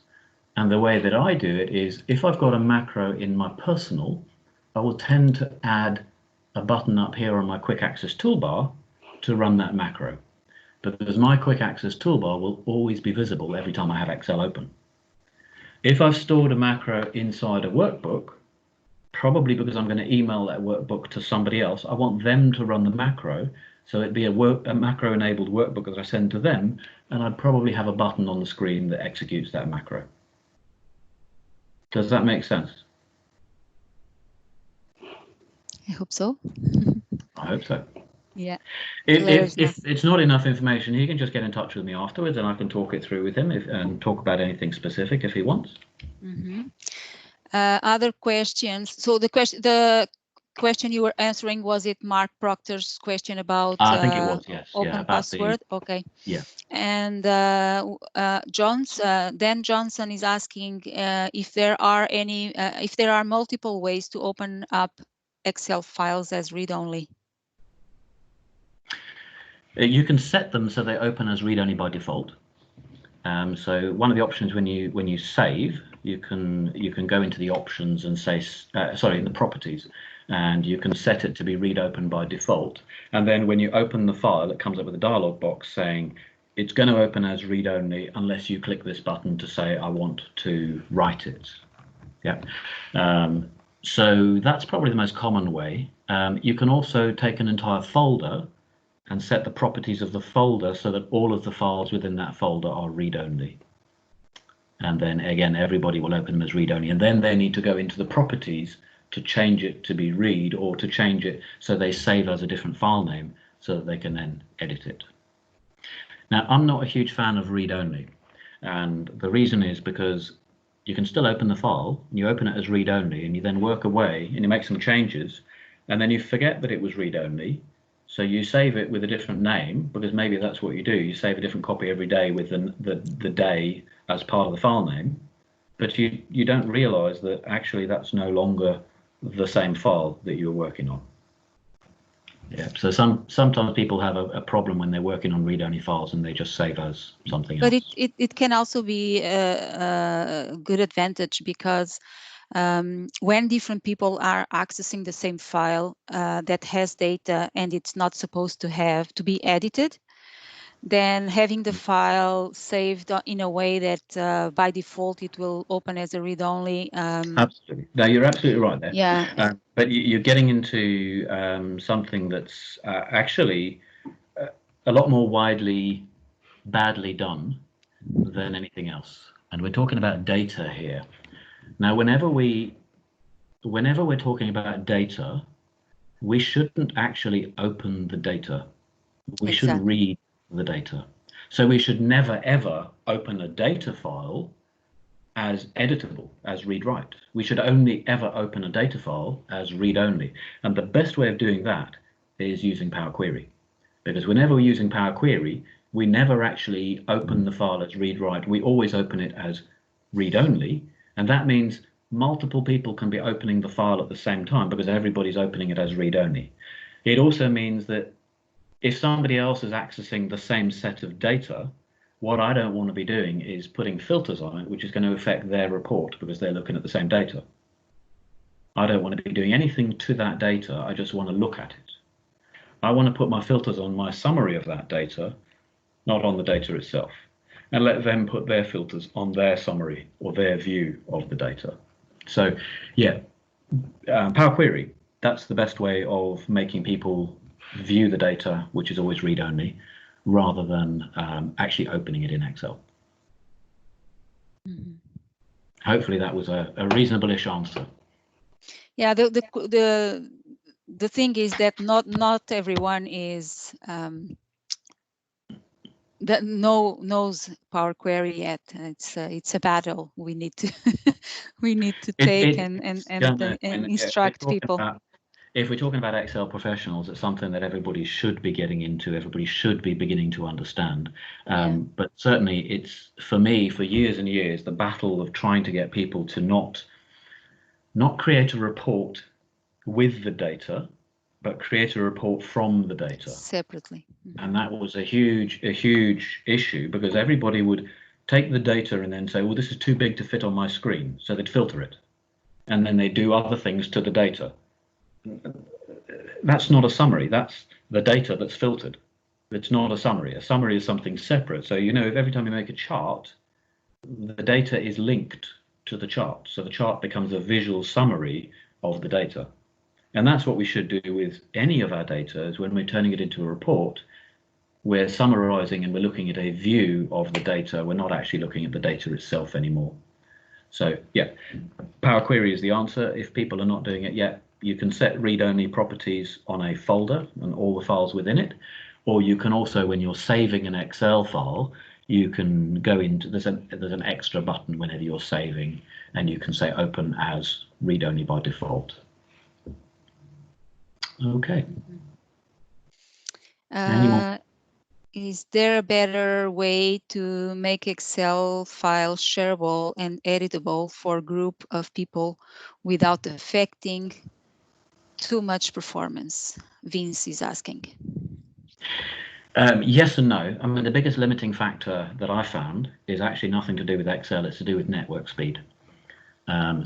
And the way that I do it is, if I've got a macro in my personal, I will tend to add a button up here on my quick access toolbar to run that macro, because my quick access toolbar will always be visible every time I have Excel open. If I've stored a macro inside a workbook, probably because I'm going to email that workbook to somebody else, I want them to run the macro, so it'd be a macro-enabled workbook that I send to them, and I'd probably have a button on the screen that executes that macro. Does that make sense?
I hope so.
I hope so.
Yeah.
If it's not enough information, he can just get in touch with me afterwards, and I can talk it through with him and talk about anything specific if he wants.
Mm-hmm. Other questions. So the question you were answering, was it Mark Proctor's question about
I think it was, yes.
open password? Okay.
Yeah.
And Dan Johnson is asking if there are multiple ways to open up Excel files as read-only.
You can set them so they open as read-only by default. So one of the options when you save, you can go into the options and say, in the properties, and you can set it to be read open by default. And then when you open the file, it comes up with a dialog box saying it's going to open as read only unless you click this button to say I want to write it. Yeah. So that's probably the most common way. You can also take an entire folder and set the properties of the folder so that all of the files within that folder are read-only. And then again, everybody will open them as read-only, and then they need to go into the properties to change it to be read, or to change it so they save as a different file name so that they can then edit it. Now, I'm not a huge fan of read-only, and the reason is because you can still open the file, and you open it as read-only, and you then work away and you make some changes, and then you forget that it was read-only. So you save it with a different name, because maybe that's what you do. You save a different copy every day with the day as part of the file name, but you don't realize that actually that's no longer the same file that you're working on. Yeah. So sometimes people have a problem when they're working on read-only files and they just save as something else.
But it can also be a good advantage, because when different people are accessing the same file that has data and it's not supposed to have to be edited, then having the file saved in a way that by default it will open as a read-only.
Absolutely. No, you're absolutely right there.
Yeah.
But you're getting into something that's actually a lot more badly done than anything else. And we're talking about data here. Now, whenever we're talking about data, we shouldn't actually open the data. We should read the data. So we should never ever open a data file as editable, as read-write. We should only ever open a data file as read-only. And the best way of doing that is using Power Query. Because whenever we're using Power Query, we never actually open the file as read-write. We always open it as read-only. And that means multiple people can be opening the file at the same time, because everybody's opening it as read-only. It also means that if somebody else is accessing the same set of data, what I don't want to be doing is putting filters on it, which is going to affect their report because they're looking at the same data. I don't want to be doing anything to that data. I just want to look at it. I want to put my filters on my summary of that data, not on the data itself, and let them put their filters on their summary or their view of the data. So yeah, Power Query, that's the best way of making people view the data, which is always read-only, rather than actually opening it in Excel. Mm-hmm. Hopefully that was a reasonable-ish answer.
Yeah, the thing is that not everyone is that knows Power Query yet. It's a battle we need to take and instruct people.
If we're talking about Excel professionals, it's something that everybody should be getting into, everybody should be beginning to understand. But certainly it's, for me, for years and years, the battle of trying to get people to not create a report with the data, but create a report from the data.
Separately.
Mm-hmm. And that was a huge issue, because everybody would take the data and then say, well, this is too big to fit on my screen. So they'd filter it. And then they do other things to the data. That's not a summary. That's the data that's filtered. It's not a summary. A summary is something separate. So, you know, if every time you make a chart, the data is linked to the chart. So the chart becomes a visual summary of the data. And that's what we should do with any of our data, is when we're turning it into a report, we're summarizing and we're looking at a view of the data. We're not actually looking at the data itself anymore. So yeah, Power Query is the answer. If people are not doing it yet, you can set read-only properties on a folder and all the files within it, or you can also, when you're saving an Excel file, you can go into, there's an extra button whenever you're saving, and you can say open as read-only by default. Okay.
Is there a better way to make Excel files shareable and editable for a group of people without affecting too much performance? Vince is asking.
Yes and no. I mean, the biggest limiting factor that I found is actually nothing to do with Excel. It's to do with network speed.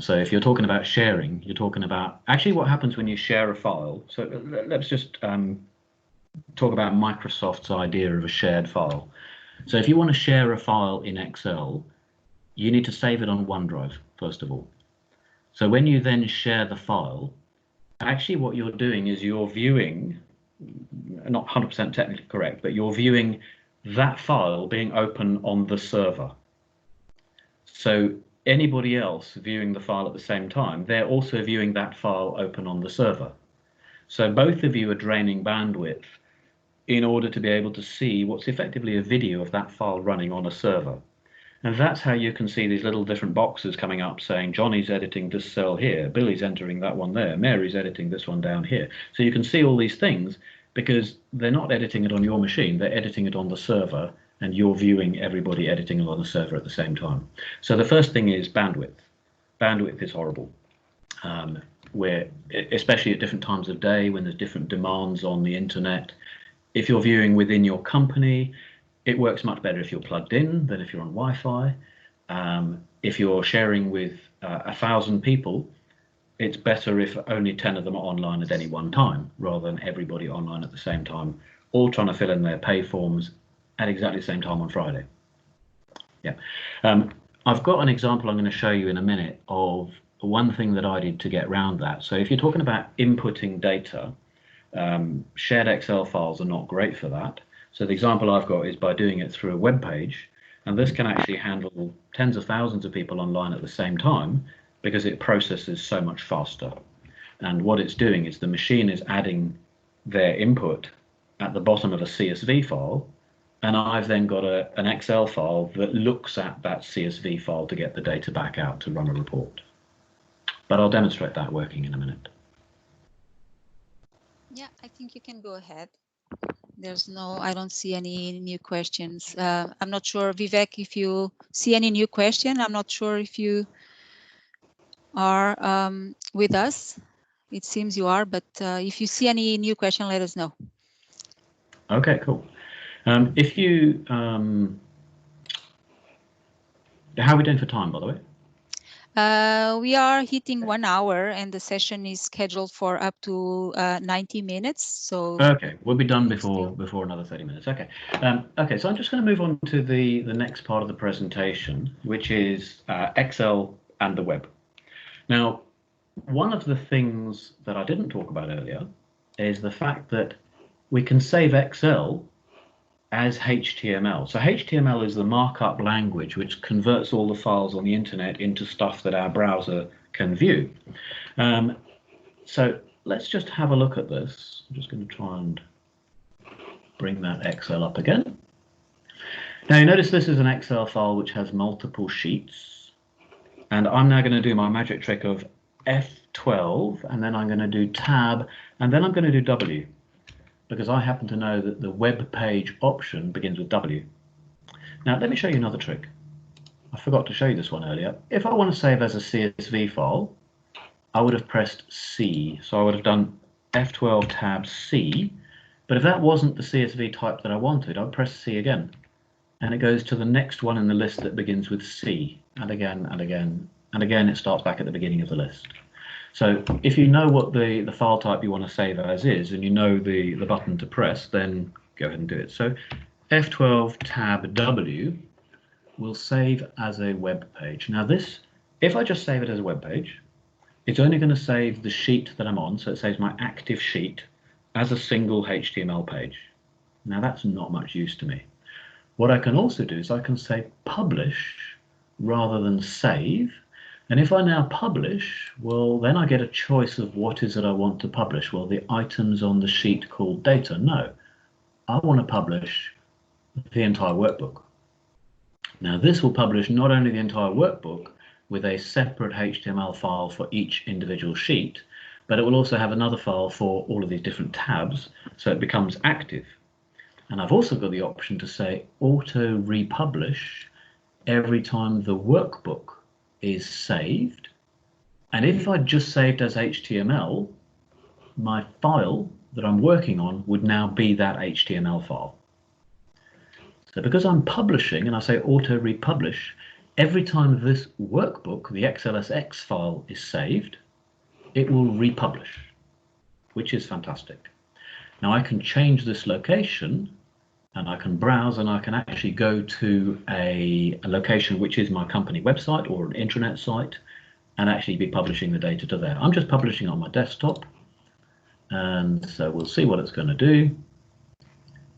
So if you're talking about sharing, you're talking about actually what happens when you share a file. So let's just talk about Microsoft's idea of a shared file. So if you want to share a file in Excel, you need to save it on OneDrive, first of all. So when you then share the file, actually what you're doing is you're viewing, not 100% technically correct, but you're viewing that file being open on the server. So anybody else viewing the file at the same time, they're also viewing that file open on the server. So both of you are draining bandwidth in order to be able to see what's effectively a video of that file running on a server. And that's how you can see these little different boxes coming up saying Johnny's editing this cell here, Billy's entering that one there, Mary's editing this one down here. So you can see all these things because they're not editing it on your machine, they're editing it on the server, and you're viewing everybody editing it on the server at the same time. So the first thing is bandwidth. Bandwidth is horrible. Where, especially at different times of day when there's different demands on the internet, if you're viewing within your company, it works much better if you're plugged in than if you're on Wi-Fi. If you're sharing with 1,000 people, it's better if only 10 of them are online at any one time, rather than everybody online at the same time, all trying to fill in their pay forms at exactly the same time on Friday. Yeah, I've got an example I'm going to show you in a minute of one thing that I did to get around that. So if you're talking about inputting data, shared Excel files are not great for that. So the example I've got is by doing it through a web page, and this can actually handle tens of thousands of people online at the same time because it processes so much faster. And what it's doing is the machine is adding their input at the bottom of a CSV file, and I've then got an Excel file that looks at that CSV file to get the data back out to run a report. But I'll demonstrate that working in a minute.
Yeah, I think you can go ahead. I don't see any new questions. I'm not sure, Vivek, if you see any new question. I'm not sure if you are with us. It seems you are, but if you see any new question, let us know.
Okay, cool. If you, how are we doing for time, by the way?
We are hitting 1 hour, and the session is scheduled for up to 90 minutes. So
okay, we'll be done before another 30 minutes. Okay. Okay, so I'm just going to move on to the next part of the presentation, which is Excel and the web. Now, one of the things that I didn't talk about earlier is the fact that we can save Excel as HTML. So HTML is the markup language which converts all the files on the internet into stuff that our browser can view. So let's just have a look at this. I'm just going to try and bring that Excel up again. Now you notice this is an Excel file which has multiple sheets, and I'm now going to do my magic trick of F12, and then I'm going to do tab, and then I'm going to do W, because I happen to know that the web page option begins with W. Now let me show you another trick. I forgot to show you this one earlier. If I want to save as a CSV file, I would have pressed C. So I would have done F12 tab C, but if that wasn't the CSV type that I wanted, I'd press C again. And it goes to the next one in the list that begins with C, and again, and again, and again it starts back at the beginning of the list. So if you know what the file type you want to save as is, and you know the button to press, then go ahead and do it. So F12 tab W will save as a web page. Now this, if I just save it as a web page, it's only going to save the sheet that I'm on, so it saves my active sheet as a single HTML page. Now that's not much use to me. What I can also do is I can say publish rather than save. And if I now publish, well, then I get a choice of what is it I want to publish. Well, the items on the sheet called data. No, I want to publish the entire workbook. Now this will publish not only the entire workbook with a separate HTML file for each individual sheet, but it will also have another file for all of these different tabs, so it becomes active. And I've also got the option to say auto republish every time the workbook is saved. And if I just saved as HTML, my file that I'm working on would now be that HTML file. So because I'm publishing and I say auto republish, every time this workbook, the XLSX file, is saved, it will republish, which is fantastic. Now I can change this location, and I can browse, and I can actually go to a location which is my company website or an intranet site, and actually be publishing the data to there. I'm just publishing on my desktop, and so we'll see what it's going to do.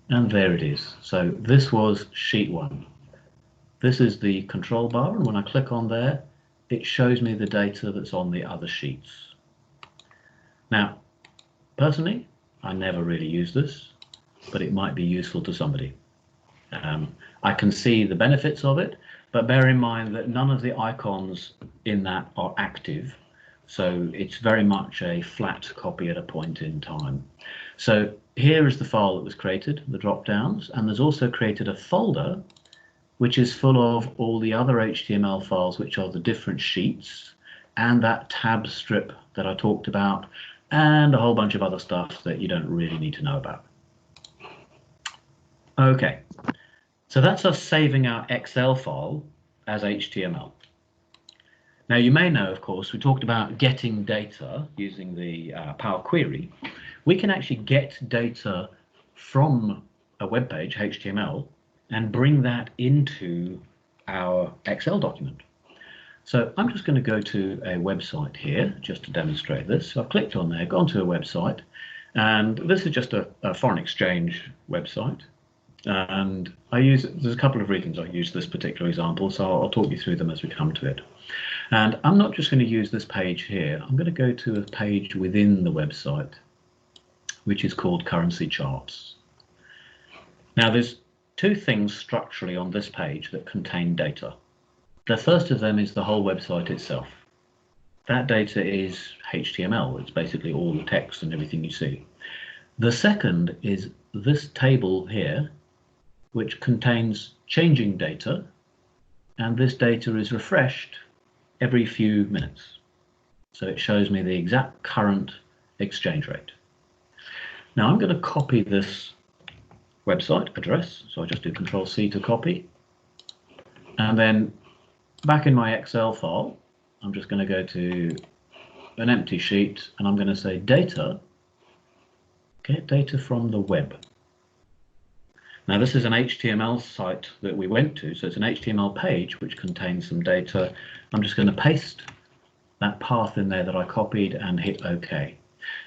And there it is. So this was sheet 1. This is the control bar, and when I click on there, it shows me the data that's on the other sheets. Now, personally, I never really use this, but it might be useful to somebody. I can see the benefits of it, but bear in mind that none of the icons in that are active. So it's very much a flat copy at a point in time. So here is the file that was created, the drop downs, and there's also created a folder which is full of all the other HTML files, which are the different sheets, and that tab strip that I talked about, and a whole bunch of other stuff that you don't really need to know about. Okay, so that's us saving our Excel file as HTML. Now you may know, of course, we talked about getting data using the Power Query. We can actually get data from a web page, HTML, and bring that into our Excel document. So I'm just going to go to a website here just to demonstrate this. So I've clicked on there, gone to a website, and this is just a foreign exchange website. And there's a couple of reasons I use this particular example, so I'll talk you through them as we come to it. And I'm not just going to use this page here. I'm going to go to a page within the website, which is called Currency Charts. Now there's two things structurally on this page that contain data. The first of them is the whole website itself. That data is HTML. It's basically all the text and everything you see. The second is this table here, which contains changing data, and this data is refreshed every few minutes. So it shows me the exact current exchange rate. Now I'm going to copy this website address, so I just do Control-C to copy, and then back in my Excel file, I'm just going to go to an empty sheet, and I'm going to say data, get data from the web. Now this is an HTML site that we went to, so it's an HTML page which contains some data. I'm just going to paste that path in there that I copied and hit OK.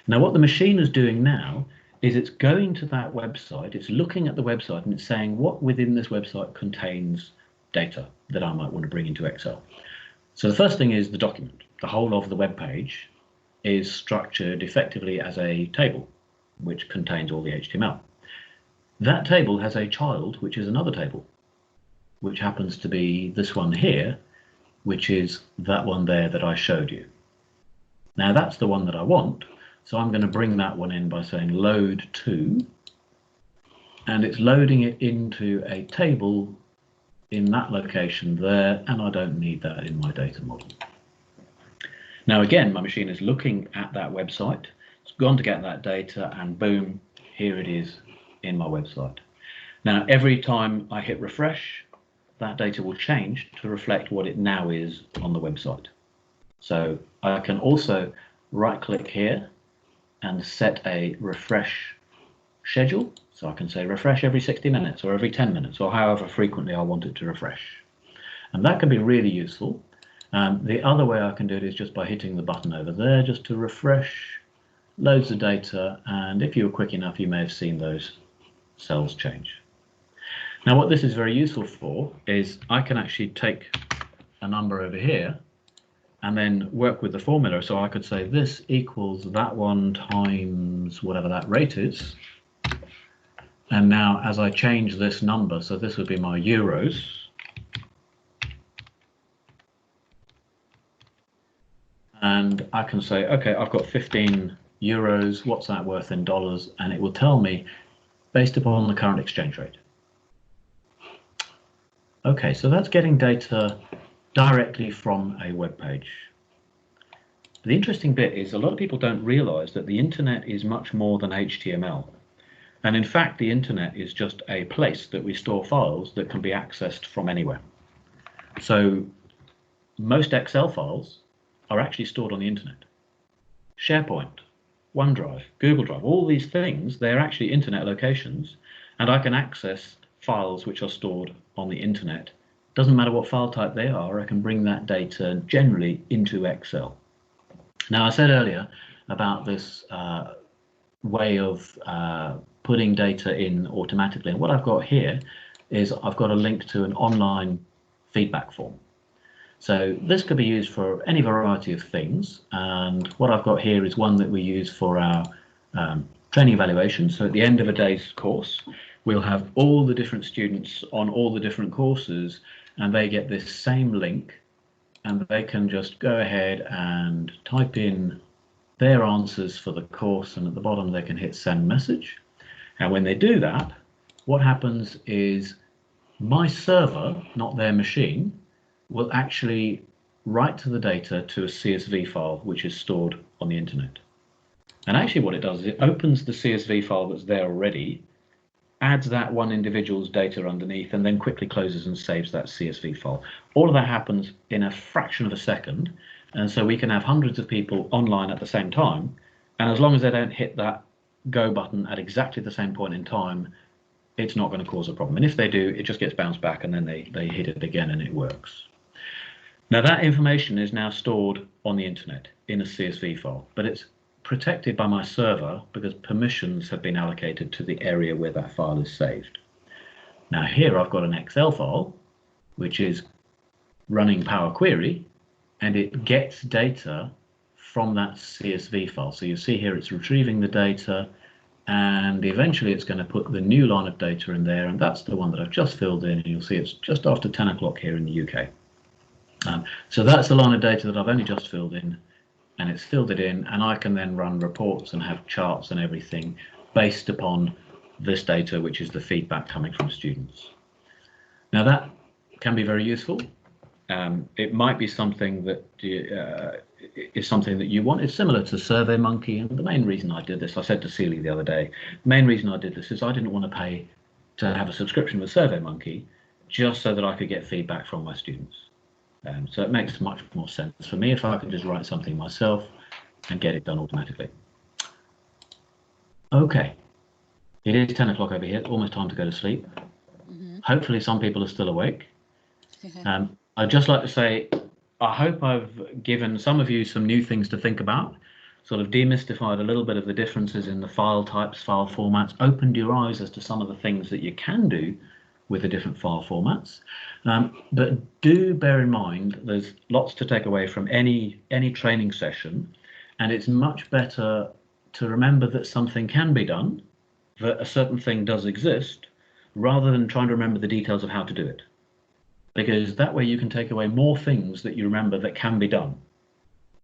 Now what the machine is doing now is it's going to that website, it's looking at the website, and it's saying what within this website contains data that I might want to bring into Excel. So the first thing is the document. The whole of the web page is structured effectively as a table which contains all the HTML. That table has a child, which is another table, which happens to be this one here, which is that one there that I showed you. Now that's the one that I want, so I'm going to bring that one in by saying load to, and it's loading it into a table in that location there, and I don't need that in my data model. Now again, my machine is looking at that website, it's gone to get that data, and boom, here it is in my website. Now every time I hit refresh, that data will change to reflect what it now is on the website. So I can also right click here and set a refresh schedule. So I can say refresh every 60 minutes or every 10 minutes or however frequently I want it to refresh. And that can be really useful. The other way I can do it is just by hitting the button over there just to refresh, loads of data, and if you were quick enough you may have seen those cells change. Now what this is very useful for is I can actually take a number over here and then work with the formula. So I could say this equals that one times whatever that rate is. And now as I change this number, so this would be my euros, and I can say, okay, I've got 15 euros, what's that worth in dollars? And it will tell me based upon the current exchange rate. Okay, so that's getting data directly from a web page. The interesting bit is a lot of people don't realize that the internet is much more than HTML. And in fact, the internet is just a place that we store files that can be accessed from anywhere. So most Excel files are actually stored on the internet. SharePoint, OneDrive, Google Drive, all these things, they're actually internet locations, and I can access files which are stored on the internet. Doesn't matter what file type they are, I can bring that data generally into Excel. Now I said earlier about this way of putting data in automatically, and what I've got here is I've got a link to an online feedback form. So this could be used for any variety of things, and what I've got here is one that we use for our training evaluation. So at the end of a day's course, we'll have all the different students on all the different courses and they get this same link, and they can just go ahead and type in their answers for the course, and at the bottom they can hit send message. And when they do that, what happens is my server, not their machine, will actually write to the data to a CSV file which is stored on the internet. And actually what it does is it opens the CSV file that's there already, adds that one individual's data underneath, and then quickly closes and saves that CSV file. All of that happens in a fraction of a second, and so we can have hundreds of people online at the same time, and as long as they don't hit that go button at exactly the same point in time, it's not going to cause a problem. And if they do, it just gets bounced back, and then they hit it again and it works. Now that information is now stored on the internet in a CSV file, but it's protected by my server because permissions have been allocated to the area where that file is saved. Now here I've got an Excel file which is running Power Query, and it gets data from that CSV file. So you see here it's retrieving the data, and eventually it's going to put the new line of data in there, and that's the one that I've just filled in, and you'll see it's just after 10 o'clock here in the UK. So that's the line of data that I've only just filled in, and it's filled it in, and I can then run reports and have charts and everything based upon this data, which is the feedback coming from students. Now that can be very useful. It might be something that is something that you want. It's similar to SurveyMonkey, and the main reason I did this, I said to Celia the other day, the main reason I did this is I didn't want to pay to have a subscription with SurveyMonkey just so that I could get feedback from my students. So it makes much more sense for me if I could just write something myself and get it done automatically. Okay, it is 10 o'clock over here, almost time to go to sleep. Hopefully some people are still awake. I'd just like to say, I hope I've given some of you some new things to think about, sort of demystified a little bit of the differences in the file types, file formats, opened your eyes as to some of the things that you can do with the different file formats. But do bear in mind, there's lots to take away from any training session, and it's much better to remember that something can be done, that a certain thing does exist, rather than trying to remember the details of how to do it. Because that way you can take away more things that you remember that can be done.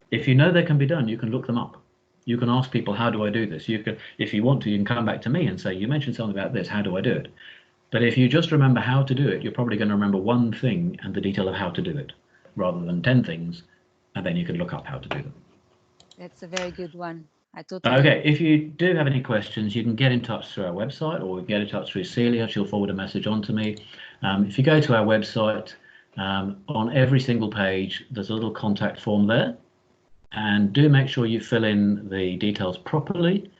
If you know they can be done, you can look them up. You can ask people, how do I do this? You can, if you want to, you can come back to me and say, you mentioned something about this, how do I do it? But if you just remember how to do it, you're probably going to remember one thing and the detail of how to do it, rather than 10 things, and then you can look up how to do them.
That's a very good one. I totally
Okay, if you do have any questions, you can get in touch through our website, or get in touch through Celia. She'll forward a message on to me. If you go to our website, on every single page, there's a little contact form there. And do make sure you fill in the details properly.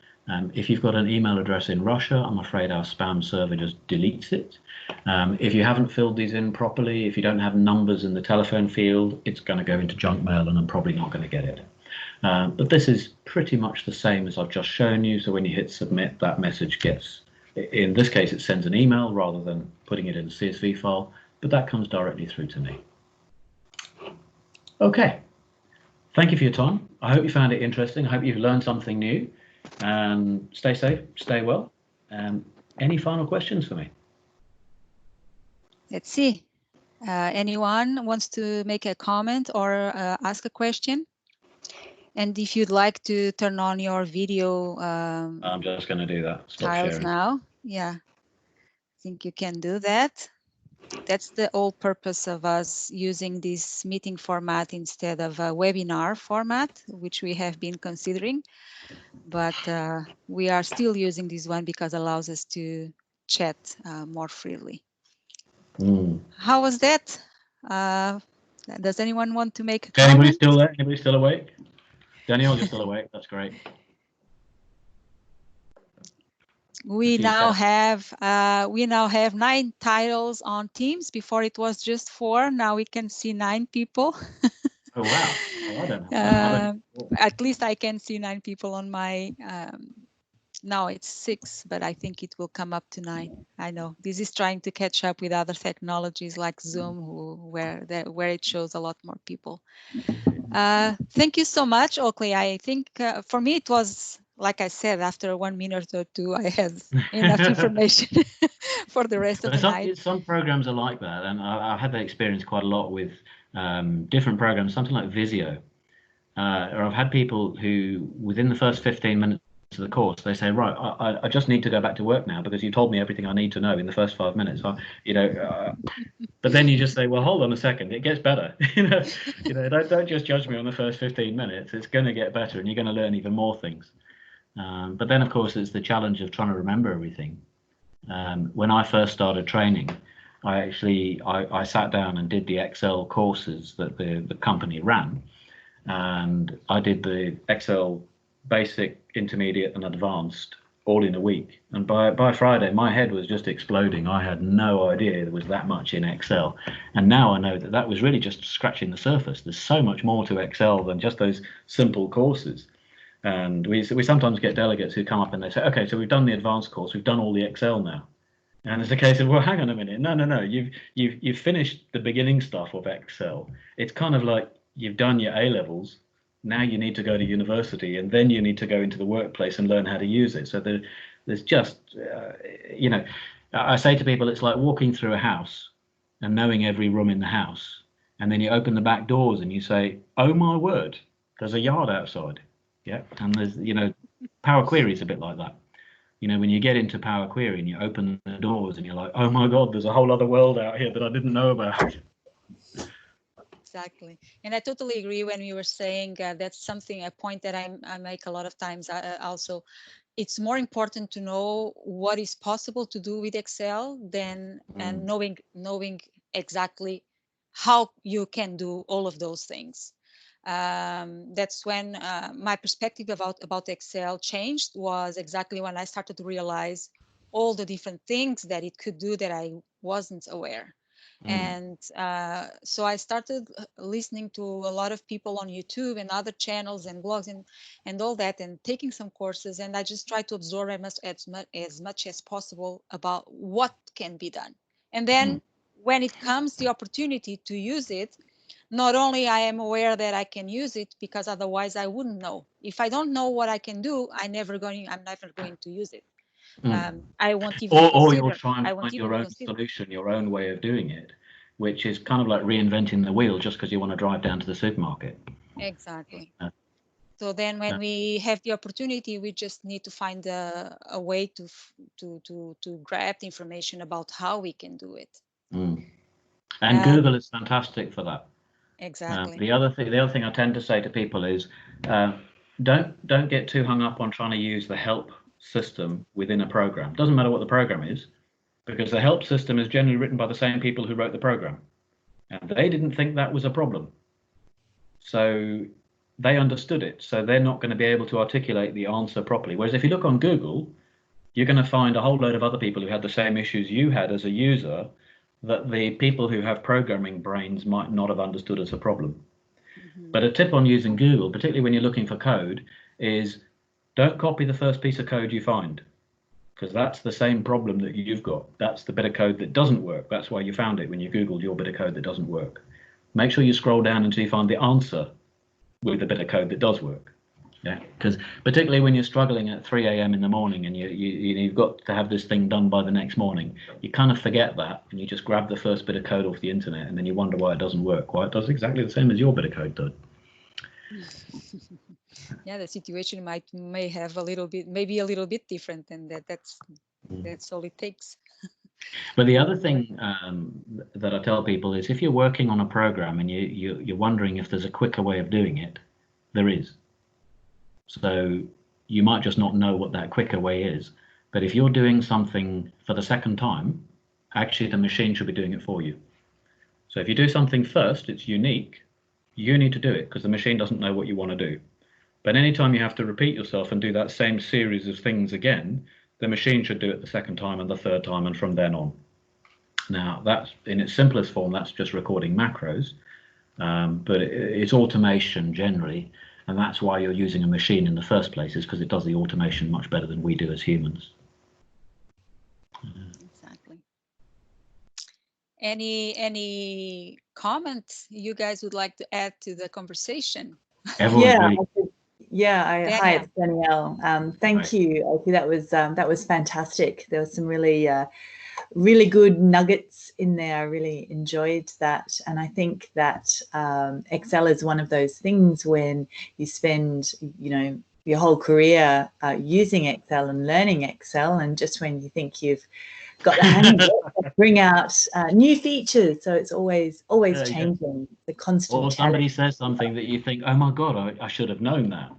If you've got an email address in Russia, I'm afraid our spam server just deletes it. If you haven't filled these in properly, if you don't have numbers in the telephone field, it's going to go into junk mail, and I'm probably not going to get it. But this is pretty much the same as I've just shown you. So when you hit submit, that message gets, in this case, it sends an email rather than putting it in a CSV file, but that comes directly through to me. Okay. Thank you for your time. I hope you found it interesting. I hope you've learned something new. Stay safe, stay well. Any final questions for me?
Let's see. Anyone wants to make a comment or ask a question? And if you'd like to turn on your video
I'm just going to do that. Stop
tiles
sharing.
now. Yeah, I think you can do that. That's the whole purpose of us using this meeting format instead of a webinar format, which we have been considering. But we are still using this one because it allows us to chat more freely. How was that? Does anyone want to make a comment?
Anybody still there? Anybody still awake? Danielle, you're still awake. That's great.
We now have 9 titles on Teams. Before it was just 4. Now we can see 9 people.
Oh wow! Oh, I don't know.
At least I can see 9 people on my. Now it's 6, but I think it will come up to 9. I know this is trying to catch up with other technologies like Zoom, where it shows a lot more people. Thank you so much, Oakley. I think for me it was like I said, after 1 minute or two, I had enough information for the rest of the night.
Some programs are like that, and I've had that experience quite a lot with different programs, something like Visio. Or I've had people who, within the first 15 minutes of the course, they say, right, I just need to go back to work now because you told me everything I need to know in the first 5 minutes. But then you just say, well, hold on a second, it gets better. Don't just judge me on the first 15 minutes. It's going to get better, and you're going to learn even more things. But then, of course, it's the challenge of trying to remember everything. When I first started training, I sat down and did the Excel courses that the company ran. And I did the Excel basic, intermediate, and advanced all in a week. And by Friday, my head was just exploding. I had no idea there was that much in Excel. And now I know that was really just scratching the surface. There's so much more to Excel than just those simple courses. And we sometimes get delegates who come up and they say, okay, so we've done the advanced course, we've done all the Excel now. And it's a case of, well, hang on a minute. No. You've finished the beginning stuff of Excel. It's kind of like, you've done your A-levels, now you need to go to university, and then you need to go into the workplace and learn how to use it. So there's just, I say to people, it's like walking through a house and knowing every room in the house. And then you open the back doors and you say, oh my word, there's a yard outside. Yeah. And there's, Power Query is a bit like that. When you get into Power Query and you open the doors and you're like, oh my God, there's a whole other world out here that I didn't know about.
Exactly. And I totally agree when you were saying that's a point that I make a lot of times also. It's more important to know what is possible to do with Excel than and knowing exactly how you can do all of those things. That's when my perspective about Excel changed, was exactly when I started to realize all the different things that it could do that I wasn't aware. And so I started listening to a lot of people on YouTube and other channels and blogs and all that, and taking some courses. And I just try to absorb as much as possible about what can be done. And then when it comes the opportunity to use it, not only I am aware that I can use it, because otherwise I wouldn't know. If I don't know what I can do, I'm never going to use it. I won't even
or
consider.
you'll try and find your own solution, your own way of doing it, which is kind of like reinventing the wheel just because you want to drive down to the supermarket.
Exactly. So then when we have the opportunity, we just need to find a way to grab the information about how we can do it.
And Google is fantastic for that.
Exactly.
The other thing I tend to say to people is don't get too hung up on trying to use the help system within a program. Doesn't matter what the program is, because the help system is generally written by the same people who wrote the program, and they didn't think that was a problem, so they understood it, so they're not going to be able to articulate the answer properly. Whereas if you look on Google, you're going to find a whole load of other people who had the same issues you had as a user, that the people who have programming brains might not have understood as a problem. But a tip on using Google, particularly when you're looking for code, is don't copy the first piece of code you find, because that's the same problem that you've got. That's the bit of code that doesn't work. That's why you found it when you Googled your bit of code that doesn't work. Make sure you scroll down until you find the answer with the bit of code that does work. Yeah, because particularly when you're struggling at 3 a.m. in the morning and you've got to have this thing done by the next morning, you kind of forget that and you just grab the first bit of code off the internet and then you wonder why it doesn't work. Well, it does exactly the same as your bit of code did.
Yeah, the situation may have maybe a little bit different, and that's all it takes.
But the other thing that I tell people is, if you're working on a program and you're wondering if there's a quicker way of doing it, there is. So you might just not know what that quicker way is. But if you're doing something for the second time, actually the machine should be doing it for you. So if you do something first, it's unique, you need to do it because the machine doesn't know what you want to do. But anytime you have to repeat yourself and do that same series of things again, the machine should do it the second time and the third time and from then on. Now, that's in its simplest form, that's just recording macros, but it's automation generally, and that's why you're using a machine in the first place, is because it does the automation much better than we do as humans.
Exactly. Any comments you guys would like to add to the conversation?
Everyone's
Yeah, hi, it's Danielle. Thank you, Oakley. That was fantastic. There was some really good nuggets in there. I really enjoyed that, and I think that Excel is one of those things when you spend, your whole career using Excel and learning Excel, and just when you think you've got the hang of it, bring out new features. So it's always changing. The constant.
Or somebody says something that you think, oh my God, I should have known that.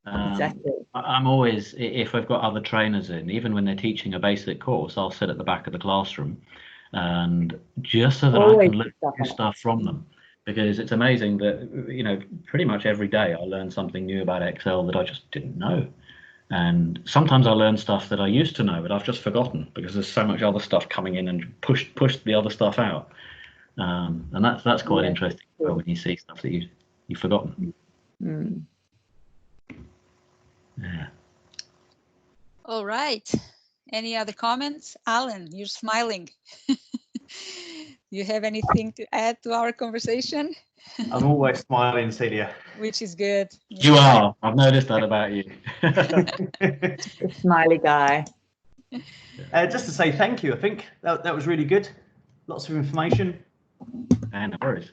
Exactly.
I'm always, if I've got other trainers in, even when they're teaching a basic course, I'll sit at the back of the classroom, and just so that I can learn new stuff from them, because it's amazing that pretty much every day I learn something new about Excel that I just didn't know. And sometimes I learn stuff that I used to know, but I've just forgotten because there's so much other stuff coming in and pushed the other stuff out. And that's quite interesting when you see stuff that you've forgotten. Yeah.
All right. Any other comments? Alan, you're smiling. You have anything to add to our conversation?
I'm always smiling, Celia.
Which is good.
You are. I've noticed that about you.
The smiley guy.
Just to say thank you. I think that was really good. Lots of information.
And no worries.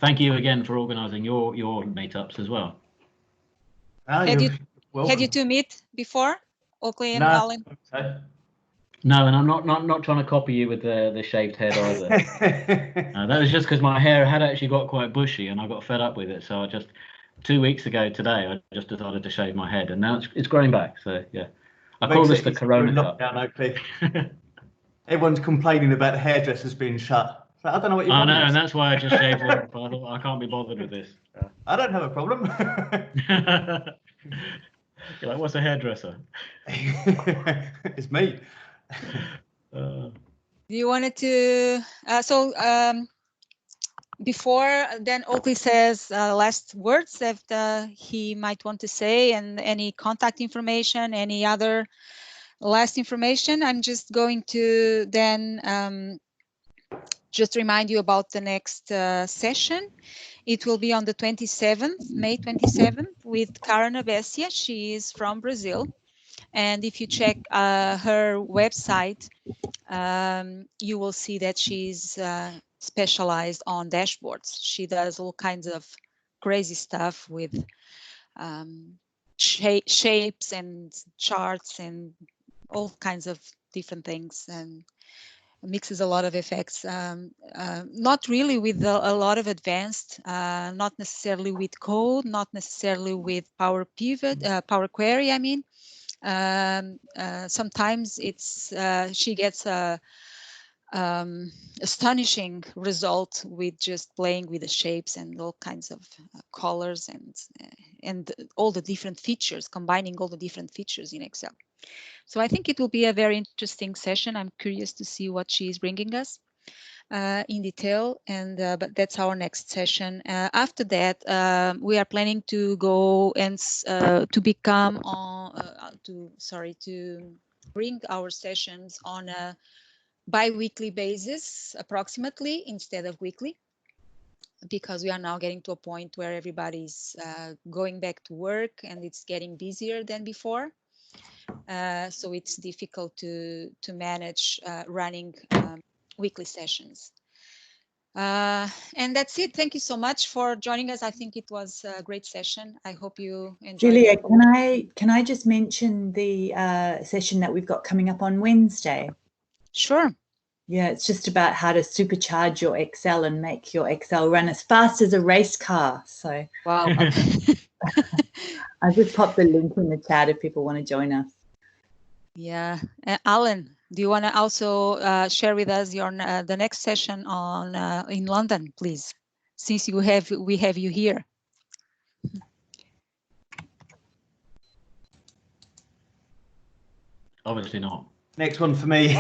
Thank you again for organising your meetups as well.
Had you two meet before, Oakley and Alan?
No, and I'm not trying to copy you with the shaved head either. That was just because my hair had actually got quite bushy and I got fed up with it. So I just 2 weeks ago today I just decided to shave my head, and now it's growing back. So yeah, I call this the Corona cut.
Everyone's complaining about the hairdressers being shut. So I don't know what you want.
I know, and that's why I just shaved it. I thought I can't be bothered with this.
I don't have a problem.
You're like, what's a hairdresser?
It's me.
You wanted to before then Oakley says last words that he might want to say, and any contact information, any other last information. I'm just going to then just remind you about the next session. It will be on the 27th, May 27th, with Karen Abesia. She is from Brazil. And if you check her website, you will see that she's specialized on dashboards. She does all kinds of crazy stuff with shapes and charts and all kinds of different things, and mixes a lot of effects, not really with a lot of advanced, not necessarily with code, not necessarily with Power Pivot, Power Query, I mean. Sometimes it's she gets a astonishing result with just playing with the shapes and all kinds of colors and all the different features, combining all the different features in Excel. So I think it will be a very interesting session. I'm curious to see what she is bringing us in detail, and but that's our next session. After that, we are planning to go and to become on to bring our sessions on a bi-weekly basis, approximately, instead of weekly, because we are now getting to a point where everybody's going back to work and it's getting busier than before. So it's difficult to manage running weekly sessions. And that's it. Thank you so much for joining us. I think it was a great session. I hope you enjoyed
Julia,
it.
can I just mention the session that we've got coming up on Wednesday?
Sure.
Yeah, it's just about how to supercharge your Excel and make your Excel run as fast as a race car. So
wow.
I just popped the link in the chat if people want to join us.
Yeah, Alan, do you want to also share with us your the next session on in London, please, since we have you here?
Obviously not.
Next one for me.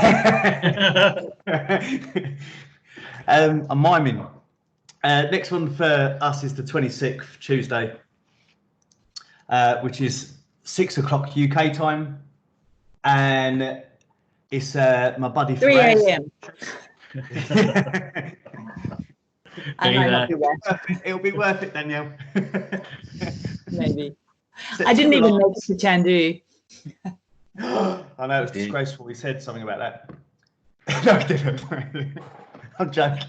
I'm miming. Next one for us is the 26th, Tuesday, which is 6 o'clock UK time. And it's my buddy
3 a.m.
It'll be worth it, Danielle.
Maybe. I didn't even make it to Chandu.
I know, it's disgraceful. He said something about that. No, I didn't. I'm joking.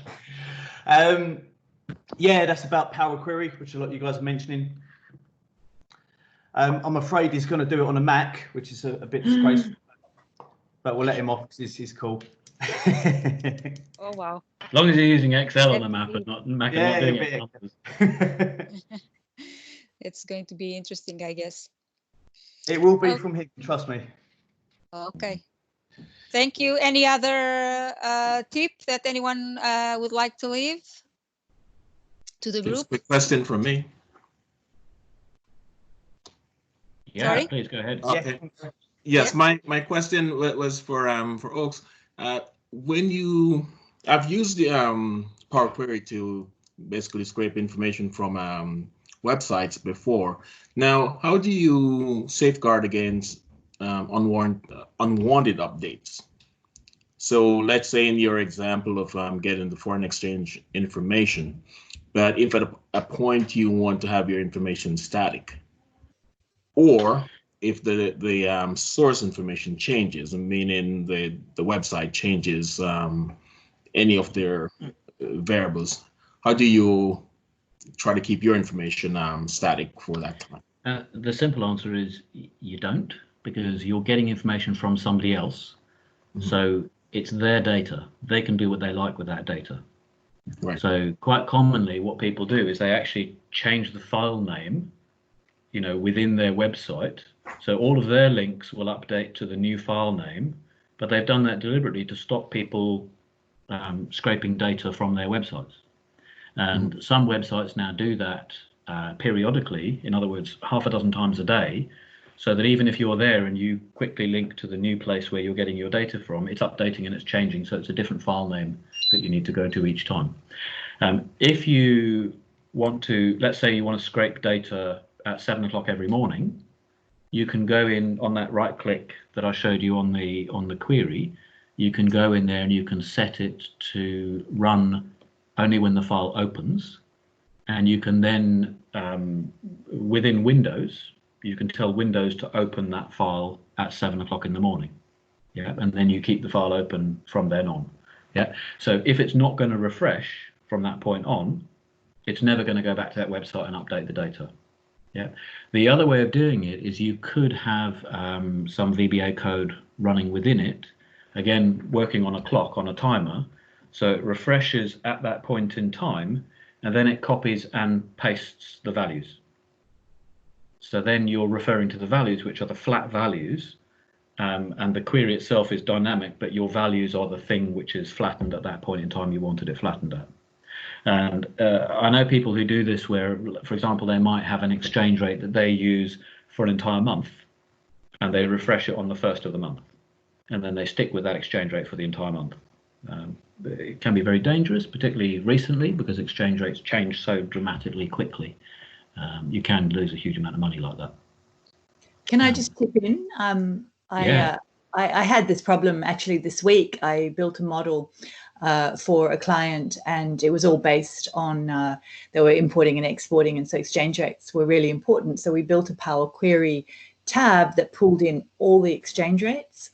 Yeah, that's about Power Query, which a lot of you guys are mentioning. I'm afraid he's going to do it on a Mac, which is a bit disgraceful, but we'll let him off because he's cool.
Oh, wow.
As long as you're using Excel on a map and not Mac and not doing it.
It's going to be interesting, I guess.
It will be from him, trust me.
Okay. Thank you. Any other tip that anyone would like to leave to the group?
Quick question from me.
Yeah,
Sorry?
please go ahead.
Okay. Yes, my question was for Oaks. When I've used the Power Query to basically scrape information from websites before. Now, how do you safeguard against unwanted updates? So let's say in your example of getting the foreign exchange information, but if at a point you want to have your information static, or if the source information changes, meaning the website changes any of their variables, how do you try to keep your information static for that time?
The simple answer is you don't, because you're getting information from somebody else. Mm-hmm. So it's their data. They can do what they like with that data.
Right.
So quite commonly what people do is they actually change the file name, within their website. So all of their links will update to the new file name, but they've done that deliberately to stop people scraping data from their websites. And some websites now do that periodically, in other words, half a dozen times a day, so that even if you're there and you quickly link to the new place where you're getting your data from, it's updating and it's changing, so it's a different file name that you need to go to each time. If you want to, let's say you want to scrape data at 7 o'clock every morning, you can go in on that right click that I showed you on the query. You can go in there and you can set it to run only when the file opens, and you can then within Windows, you can tell Windows to open that file at 7 o'clock in the morning. Yeah, and then you keep the file open from then on. Yeah, so if it's not going to refresh from that point on, it's never going to go back to that website and update the data. Yeah, the other way of doing it is you could have some VBA code running within it, again working on a clock, on a timer, so it refreshes at that point in time, and then it copies and pastes the values. So then you're referring to the values, which are the flat values, and the query itself is dynamic, but your values are the thing which is flattened at that point in time you wanted it flattened at. And I know people who do this where, for example, they might have an exchange rate that they use for an entire month, and they refresh it on the 1st of the month, and then they stick with that exchange rate for the entire month. It can be very dangerous, particularly recently, because exchange rates change so dramatically quickly. You can lose a huge amount of money like that.
Can I just chip in? I had this problem actually this week. I built a model for a client, and it was all based on they were importing and exporting, and so exchange rates were really important. So we built a Power Query tab that pulled in all the exchange rates.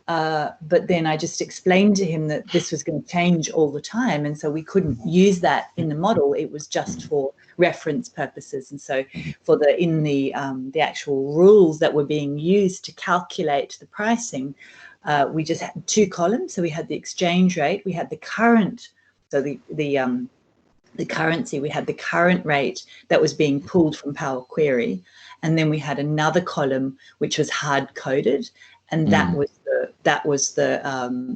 But then I just explained to him that this was going to change all the time, and so we couldn't use that in the model. It was just for reference purposes, and so for the actual rules that were being used to calculate the pricing, we just had 2 columns. So we had the exchange rate, we had the current, so the currency, we had the current rate that was being pulled from Power Query, and then we had another column which was hard coded, and that was the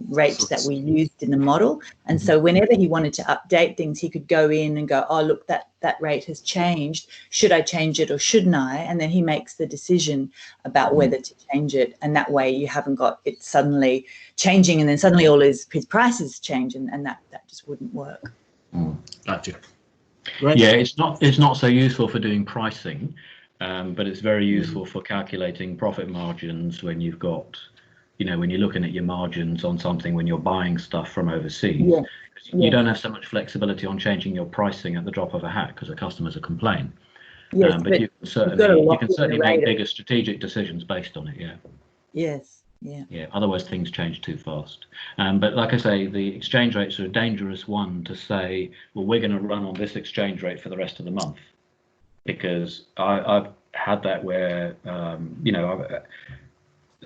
rate that we used in the model. And so whenever he wanted to update things, he could go in and go, oh, look, that rate has changed. Should I change it or shouldn't I? And then he makes the decision about whether to change it. And that way you haven't got it suddenly changing, and then suddenly all his prices change, and that just wouldn't work.
Gotcha.
Right. Yeah, it's not so useful for doing pricing, but it's very useful for calculating profit margins when you've got, when you're looking at your margins on something when you're buying stuff from overseas.
Yeah.
You don't have so much flexibility on changing your pricing at the drop of a hat because the customers will complain.
Yes,
but you can certainly make bigger strategic decisions based on it. Yeah.
Yes. Yeah.
Yeah. Otherwise, things change too fast. But like I say, the exchange rates are a dangerous one to say, well, we're going to run on this exchange rate for the rest of the month, because I've had that where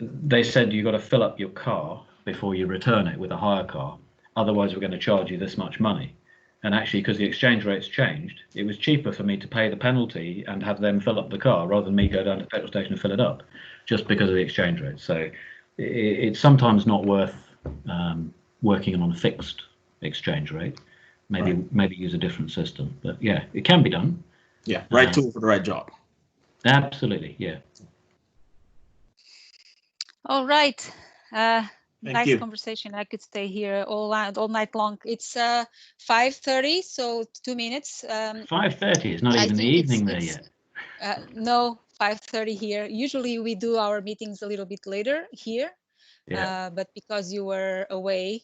they said you've got to fill up your car before you return it with a hire car. Otherwise, we're going to charge you this much money. And actually, because the exchange rates changed, it was cheaper for me to pay the penalty and have them fill up the car rather than me go down to the petrol station and fill it up, just because of the exchange rate. So it's sometimes not worth working on a fixed exchange rate. Maybe use a different system. But yeah, it can be done.
Yeah, right tool for the right job.
Absolutely, yeah.
All right. Nice
you.
conversation. I could stay here all night long. It's 5:30, so 2 minutes.
5:30 is not even the evening there yet.
No, 5:30 here. Usually we do our meetings a little bit later here, but because you were away,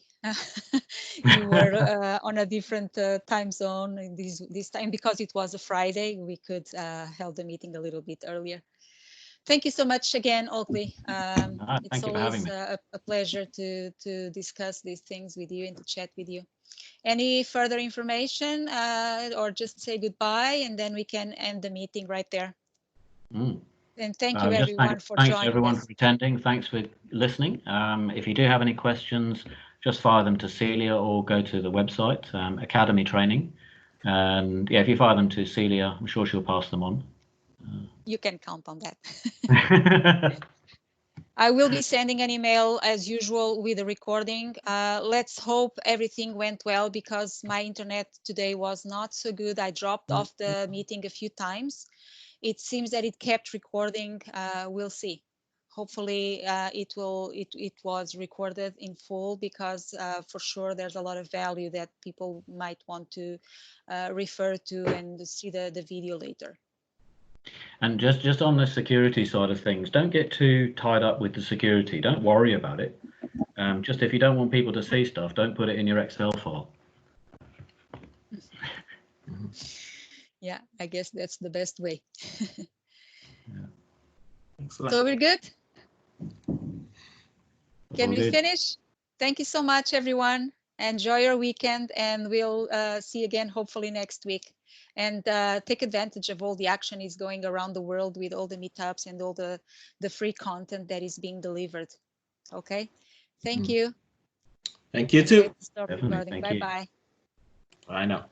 you were on a different time zone this time, because it was a Friday, we could held the meeting a little bit earlier. Thank you so much again, Oakley. It's always a pleasure to discuss these things with you and to chat with you. Any further information or just say goodbye, and then we can end the meeting right there. And thank you everyone for joining.
Thanks everyone for attending. Thanks for listening. If you do have any questions, just fire them to Celia or go to the website, Academy Training. And yeah, if you fire them to Celia, I'm sure she'll pass them on.
You can count on that. I will be sending an email as usual with a recording. Let's hope everything went well, because my internet today was not so good. I dropped off the meeting a few times. It seems that it kept recording. We'll see. Hopefully it was recorded in full, because for sure there's a lot of value that people might want to refer to and see the video later.
And just on the security side of things, don't get too tied up with the security. Don't worry about it. Just if you don't want people to see stuff, don't put it in your Excel file.
Yeah, I guess that's the best way.
Excellent.
So we're good? Can we
good.
finish? Thank you so much, everyone. Enjoy your weekend, and we'll see you again hopefully next week. And take advantage of all the action is going around the world with all the meetups and all the free content that is being delivered. Okay, thank you.
Thank you too.
Stop recording. Bye-bye.
Bye now.